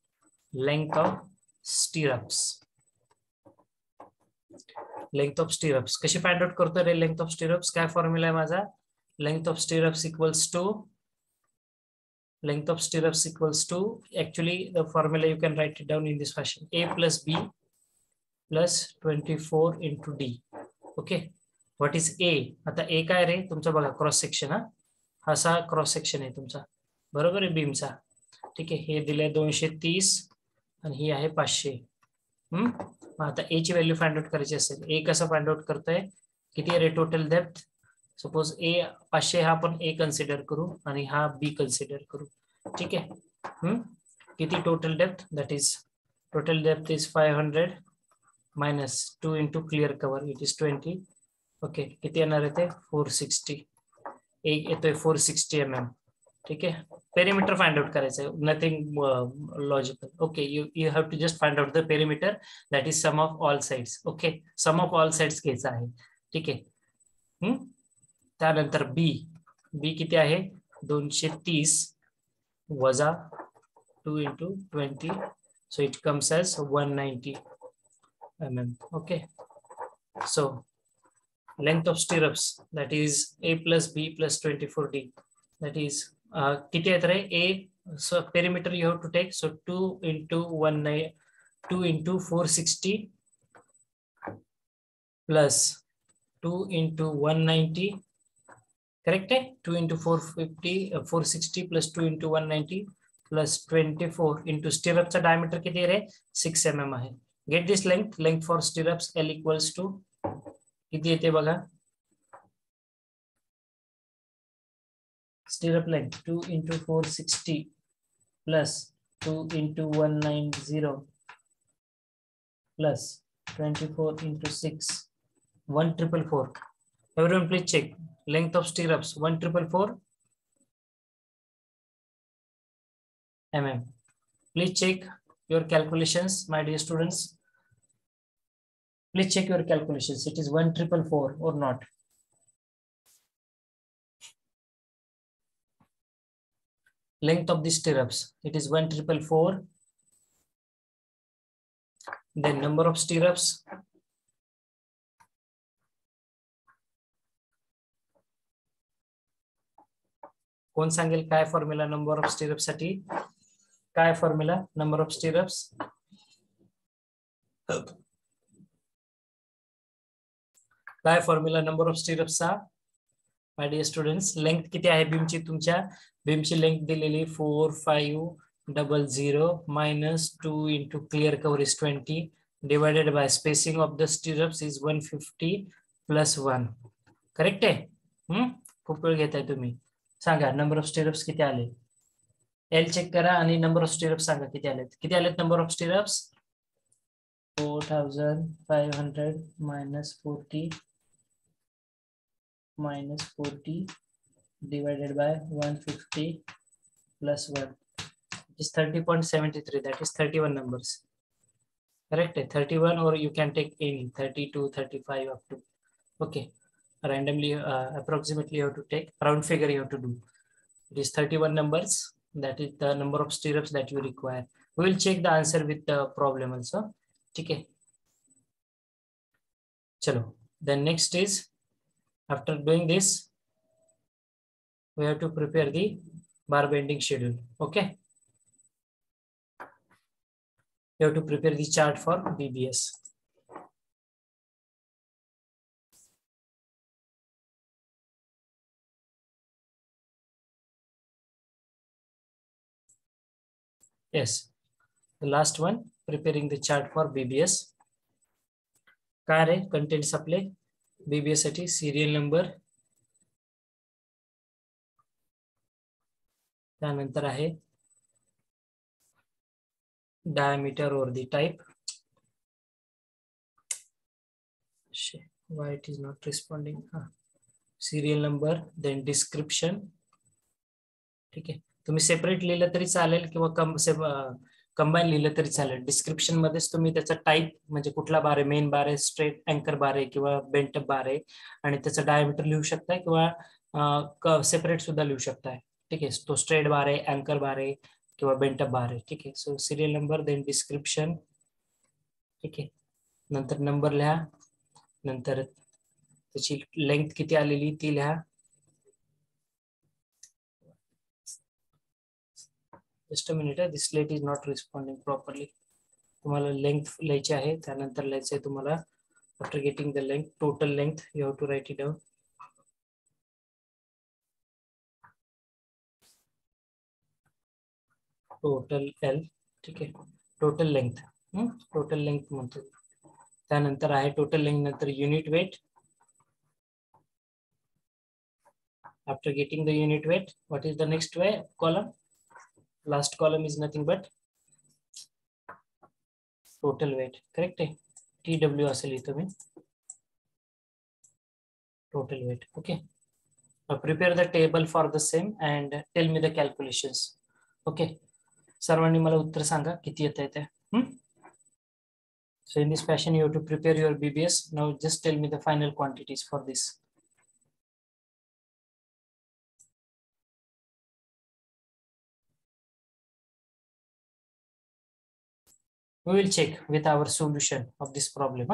length of stirrups. Length of stirrups कशी find out करतो रे? Length of stirrups काय formula आहे माझा? Length of stirrups equals to length of stirrups equals to, actually the formula you can write it down in this fashion, a plus b plus 24 into d. Okay, what is a? आता ए काय रे तुमचा बघा cross section, हा असा cross section आहे तुमचा, बरोबर आहे बीमचा. ठीक आहे, हे दिले 230 आणि ही आहे 500. आता ए ची व्हॅल्यू फाइंड आउट करायची असेल, ए कसं फाइंड आउट करतोय, किती आहे रे टोटल डेप्थ? सपोज ए 500 हा आपण ए कन्सिडर करू आणि हा बी कन्सिडर करू. ठीक आहे, किती total depth? That is total depth is 500 minus 2 into clear cover, it is 20. Okay, किती येणार आहे ते? 460. एक येतोय 460 mm. ठीक आहे, पेरिमीटर फाइंड आउट करायचं आहे, nothing logical. Okay, you have to just find out the perimeter, that is sum of all sides. Okay, sum of all sides घ्यायचं आहे. ठीक आहे, त्यानंतर बी, बी किती आहे? 230 वजा 2 into 20, so it comes as 190 mm. Okay, so length of stirrups, that is a plus b plus 24d, that is किती येत रे? a, so perimeter you have to take, so 2 into 2 into 460 plus 2 into 190, correct है? 2 into 450 460 plus 2 into 190 plus 24 into stirrup चा diameter किती आहे रे? 6 mm आहे. Get this length, length for stirrups L equals to किती येते बघा? Stirrup length 2 into 460 plus 2 into 190 plus 24 into 6, 1444. Everyone please check length of stirrups, 1444 mm. Please check your calculations, my dear students. Please check your calculations. It is 1444 or not? Length of the stirrups, it is 1444. Then number of stirrups, कोण सांगेल काय formula number of stirrup साठी? काय formula number of stirrups? काय formula number of स्टिरअप्सचा? My dear students, length किती आहे बीमची? तुमच्या बीमची लेंथ दिलेली 4500 minus 2 into clear cover is 20 divided by spacing of the stirrups is 150 plus 1. Correct आहे? खूप वेळ घेताय तुम्ही. सांगा नंबर ऑफ स्टिरअप्स किती आले? एल चेक करा आणि नंबर ऑफ स्टिरअप्स सांगा किती आलेत. किती आलेत number of स्टिरअप्स? 4500 minus 40 divided by 150 plus 1 is 30.73. That is 31 numbers. Correct? 31, or you can take any 32, 35 up to. Okay. Randomly, approximately you have to take round figure. You have to do. It is 31 numbers. That is the number of stirrups that you require. We will check the answer with the problem also. Okay. Chalo. Then next is, after doing this, we have to prepare the bar bending schedule. Okay. You have to prepare the chart for BBS. Yes, the last one, preparing the chart for BBS. काय रे contents आपले BBS साठी? serial number, त्यानंतर आहे diameter or the type. Why it is not responding? Serial number, then description. ठीक आहे, तुम्ही separate लिहिलं तरी चालेल किंवा कंबाईन लिहिलं तरी चालेल. डिस्क्रिप्शन मध्येच तुम्ही त्याचा टाईप म्हणजे कुठला बार आहे, मेन बार आहे, स्ट्रेट अँकर बार आहे किंवा बेंट बार आहे, आणि त्याचा डायमीटर लिहू शकताय किंवा सेपरेट सुद्धा लिहू शकताय. ठीक आहे, तो स्ट्रेट बार आहे, अँकर बार आहे किंवा बेंट बार आहे. ठीक आहे, सो सिरियल नंबर, देन डिस्क्रिप्शन. ठीक आहे, नंतर नंबर लिहा, नंतर त्याची लेंथ किती आलेली ती लिहा, Just a minute. This slate is not responding properly. तुम्हाला length लिहायची आहे, त्यानंतर लिहायचं आहे तुम्हाला. After getting the length, total length, you have to write it down. Total L, ठीक आहे. Total length, total length म्हणतो. त्यानंतर आहे total length नंतर unit weight. After getting the unit weight, what is the next column? Last column is nothing but total weight, correct? TW असेल इथं मी. Total weight, okay. Now prepare the table for the same and tell me the calculations. Okay. सर्वांनी मला उत्तर सांगा किती येत आहे ते. So in this fashion you have to prepare your BBS. Now just tell me the final quantities for this. We will check with our solution of this problem.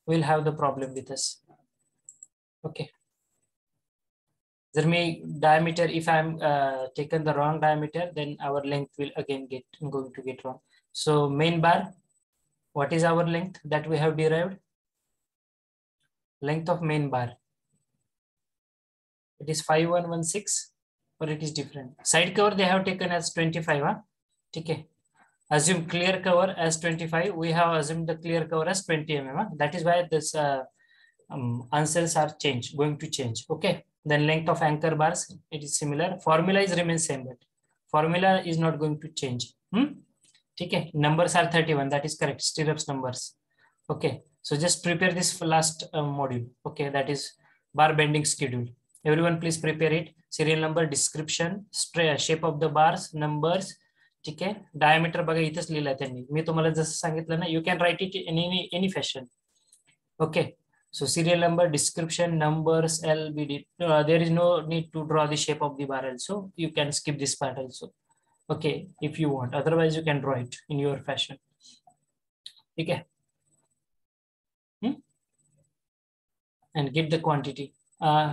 We will have the problem with us. Okay. There may diameter, if I'm taken the wrong diameter, then our length will again going to get wrong. So main bar, what is our length that we have derived? Length of main bar. It is 5116, or it is different. Side cover they have taken as 25. Okay. Assume clear cover as 25. We have assumed the clear cover as 20 mm. That is why this answers are going to change. Okay. Then length of anchor bars, it is similar. Formula is remains same, but formula is not going to change. Okay. Numbers are 31. That is correct. Stirrups numbers. Okay. So just prepare this last module. Okay. That is bar bending schedule. Everyone please prepare it. Serial number, description, shape of the bars, numbers. ठीक आहे. Diameter बघा इथेच लिहिला त्यांनी. मी तुम्हाला जसं सांगितलं ना, you can write it in any fashion. Okay. So serial number, description, numbers, LBD. There is no need to draw the shape of the bar also. You can skip this part also. Okay, if you want. Otherwise, you can draw it in your fashion. Okay. And get the quantity.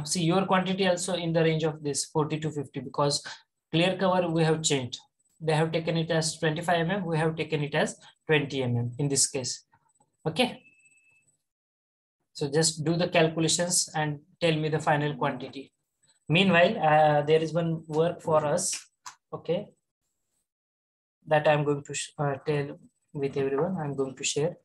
See your quantity also in the range of this 40 to 50 because clear cover we have changed. They have taken it as 25 mm. We have taken it as 20 mm in this case. Okay. So just do the calculations and tell me the final quantity. Meanwhile, there is one work for us. Okay. That I'm going to tell with everyone. I'm going to share.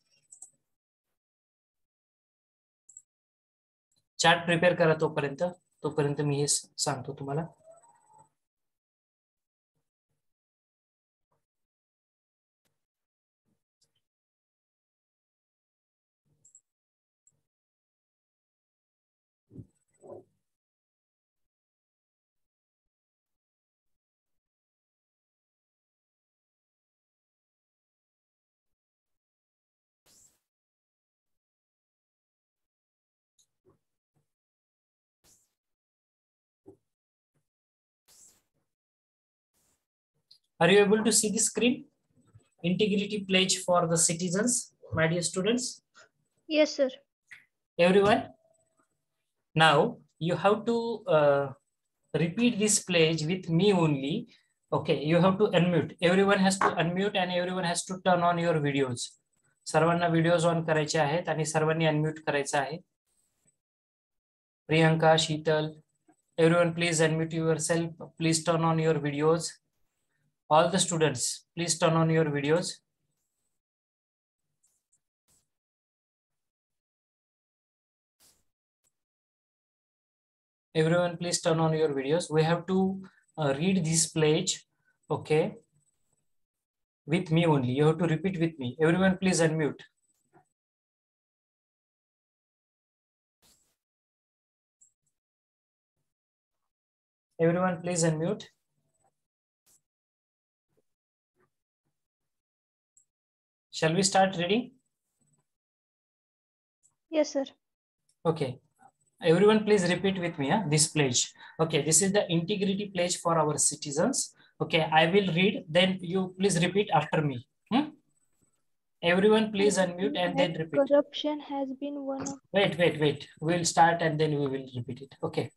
Chart prepare करा तोपर्यंत मी हे सांगतो तुम्हाला. Are you able to see the screen? Integrity pledge for the citizens, my dear students? Yes, sir. Everyone? Now, you have to repeat this pledge with me only. Okay, you have to unmute. Everyone has to unmute and everyone has to turn on your videos. सर्वांना videos on करायचे आहेत आणि सर्वांनी unmute करायचं आहे. Priyanka, Sheetal, everyone please unmute yourself. Please turn on your videos. All the students, please turn on your videos. Everyone, please turn on your videos. We have to read this pledge, okay, with me only. You have to repeat with me. Everyone, please unmute. Everyone, please unmute. Shall we start reading? Yes, sir. Okay. Everyone, please repeat with me this pledge. Okay, this is the integrity pledge for our citizens. Okay, I will read, then you please repeat after me. Everyone, please unmute and then repeat. Corruption has been one of... Wait. We'll start and then we will repeat it. Okay.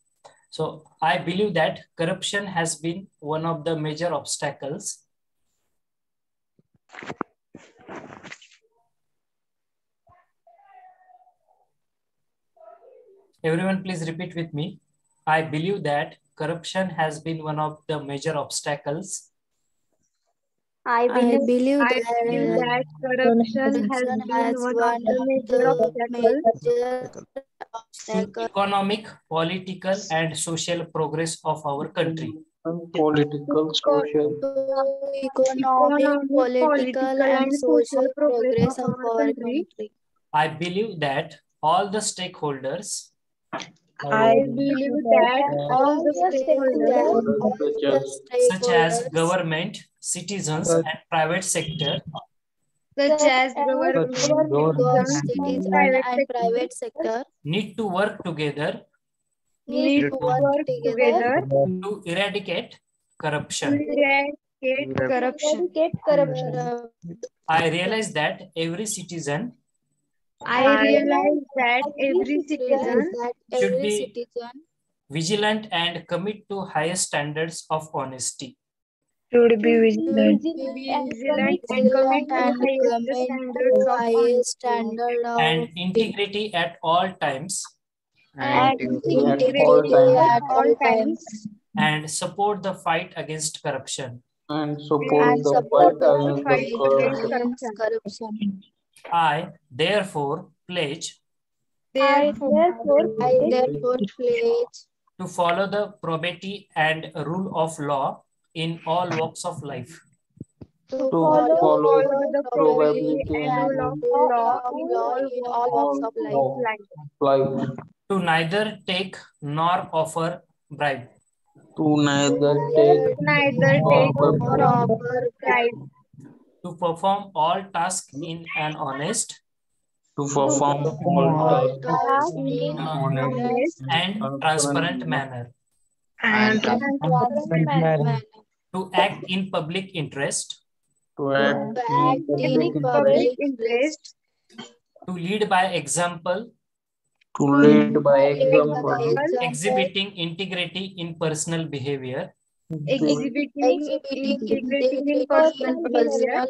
So I believe that corruption has been one of the major obstacles Everyone, please repeat with me. I believe that corruption has been one of the major obstacles. I believe that corruption has been one of the major obstacles to economic, political, and social progress of our country. Political, social, economic, political, and social progress of our country. I believe that all the stakeholders I believe that all the stakeholders, such as government, citizens, and private sector such as government, citizens, and private sector, need to work together to eradicate corruption. I realize that every citizen should be vigilant and commit to higher standards of honesty. should be vigilant and commit to highest standard of And integrity at all times, and and support the fight against corruption. and support the fight against the corruption. I therefore pledge to follow the probity and rule of law in all walks of life. To follow the probability and rule of law in all walks of life. To neither take nor offer bribe. To neither take nor offer bribe. To perform all tasks in an honest To perform all tasks in an honest and transparent manner. To act in public interest. To act in public interest. To lead by example. To lead by example. Exhibiting integrity in personal behavior. exhibiting integrity in personal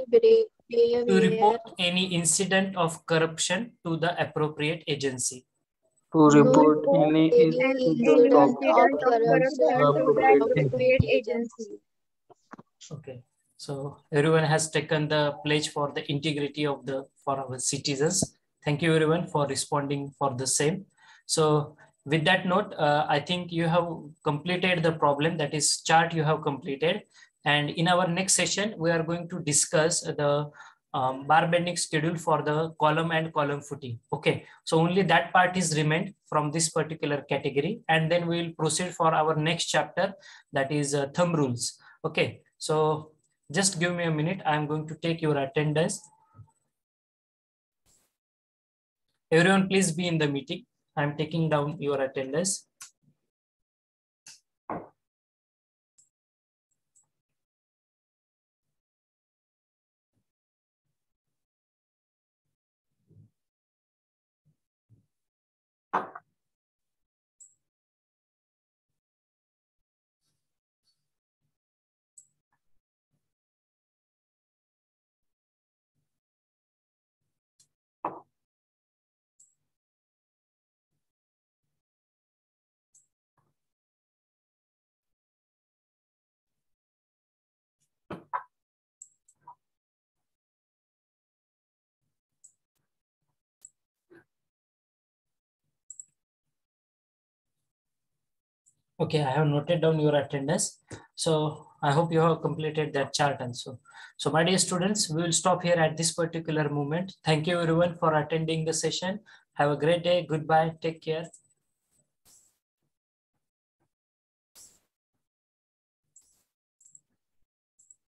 behavior. To report any incident of corruption to the appropriate agency. To report any incident of corruption to the appropriate agency. Okay, so everyone has taken the pledge for the integrity of for our citizens. Thank you everyone for responding for the same. So with that note, I think you have completed the problem, that is chart you have completed. And in our next session, we are going to discuss the bar bending schedule for the column and column footing. Okay, so only that part is remained from this particular category. And then we will proceed for our next chapter, that is thumb rules. Okay, so just give me a minute. I'm going to take your attendance. Everyone, please be in the meeting. I'm taking down your attendance. Okay, I have noted down your attendance. So I hope you have completed that chart also. So my dear students, we will stop here at this particular moment. Thank you everyone for attending the session. Have a great day. Goodbye. Take care.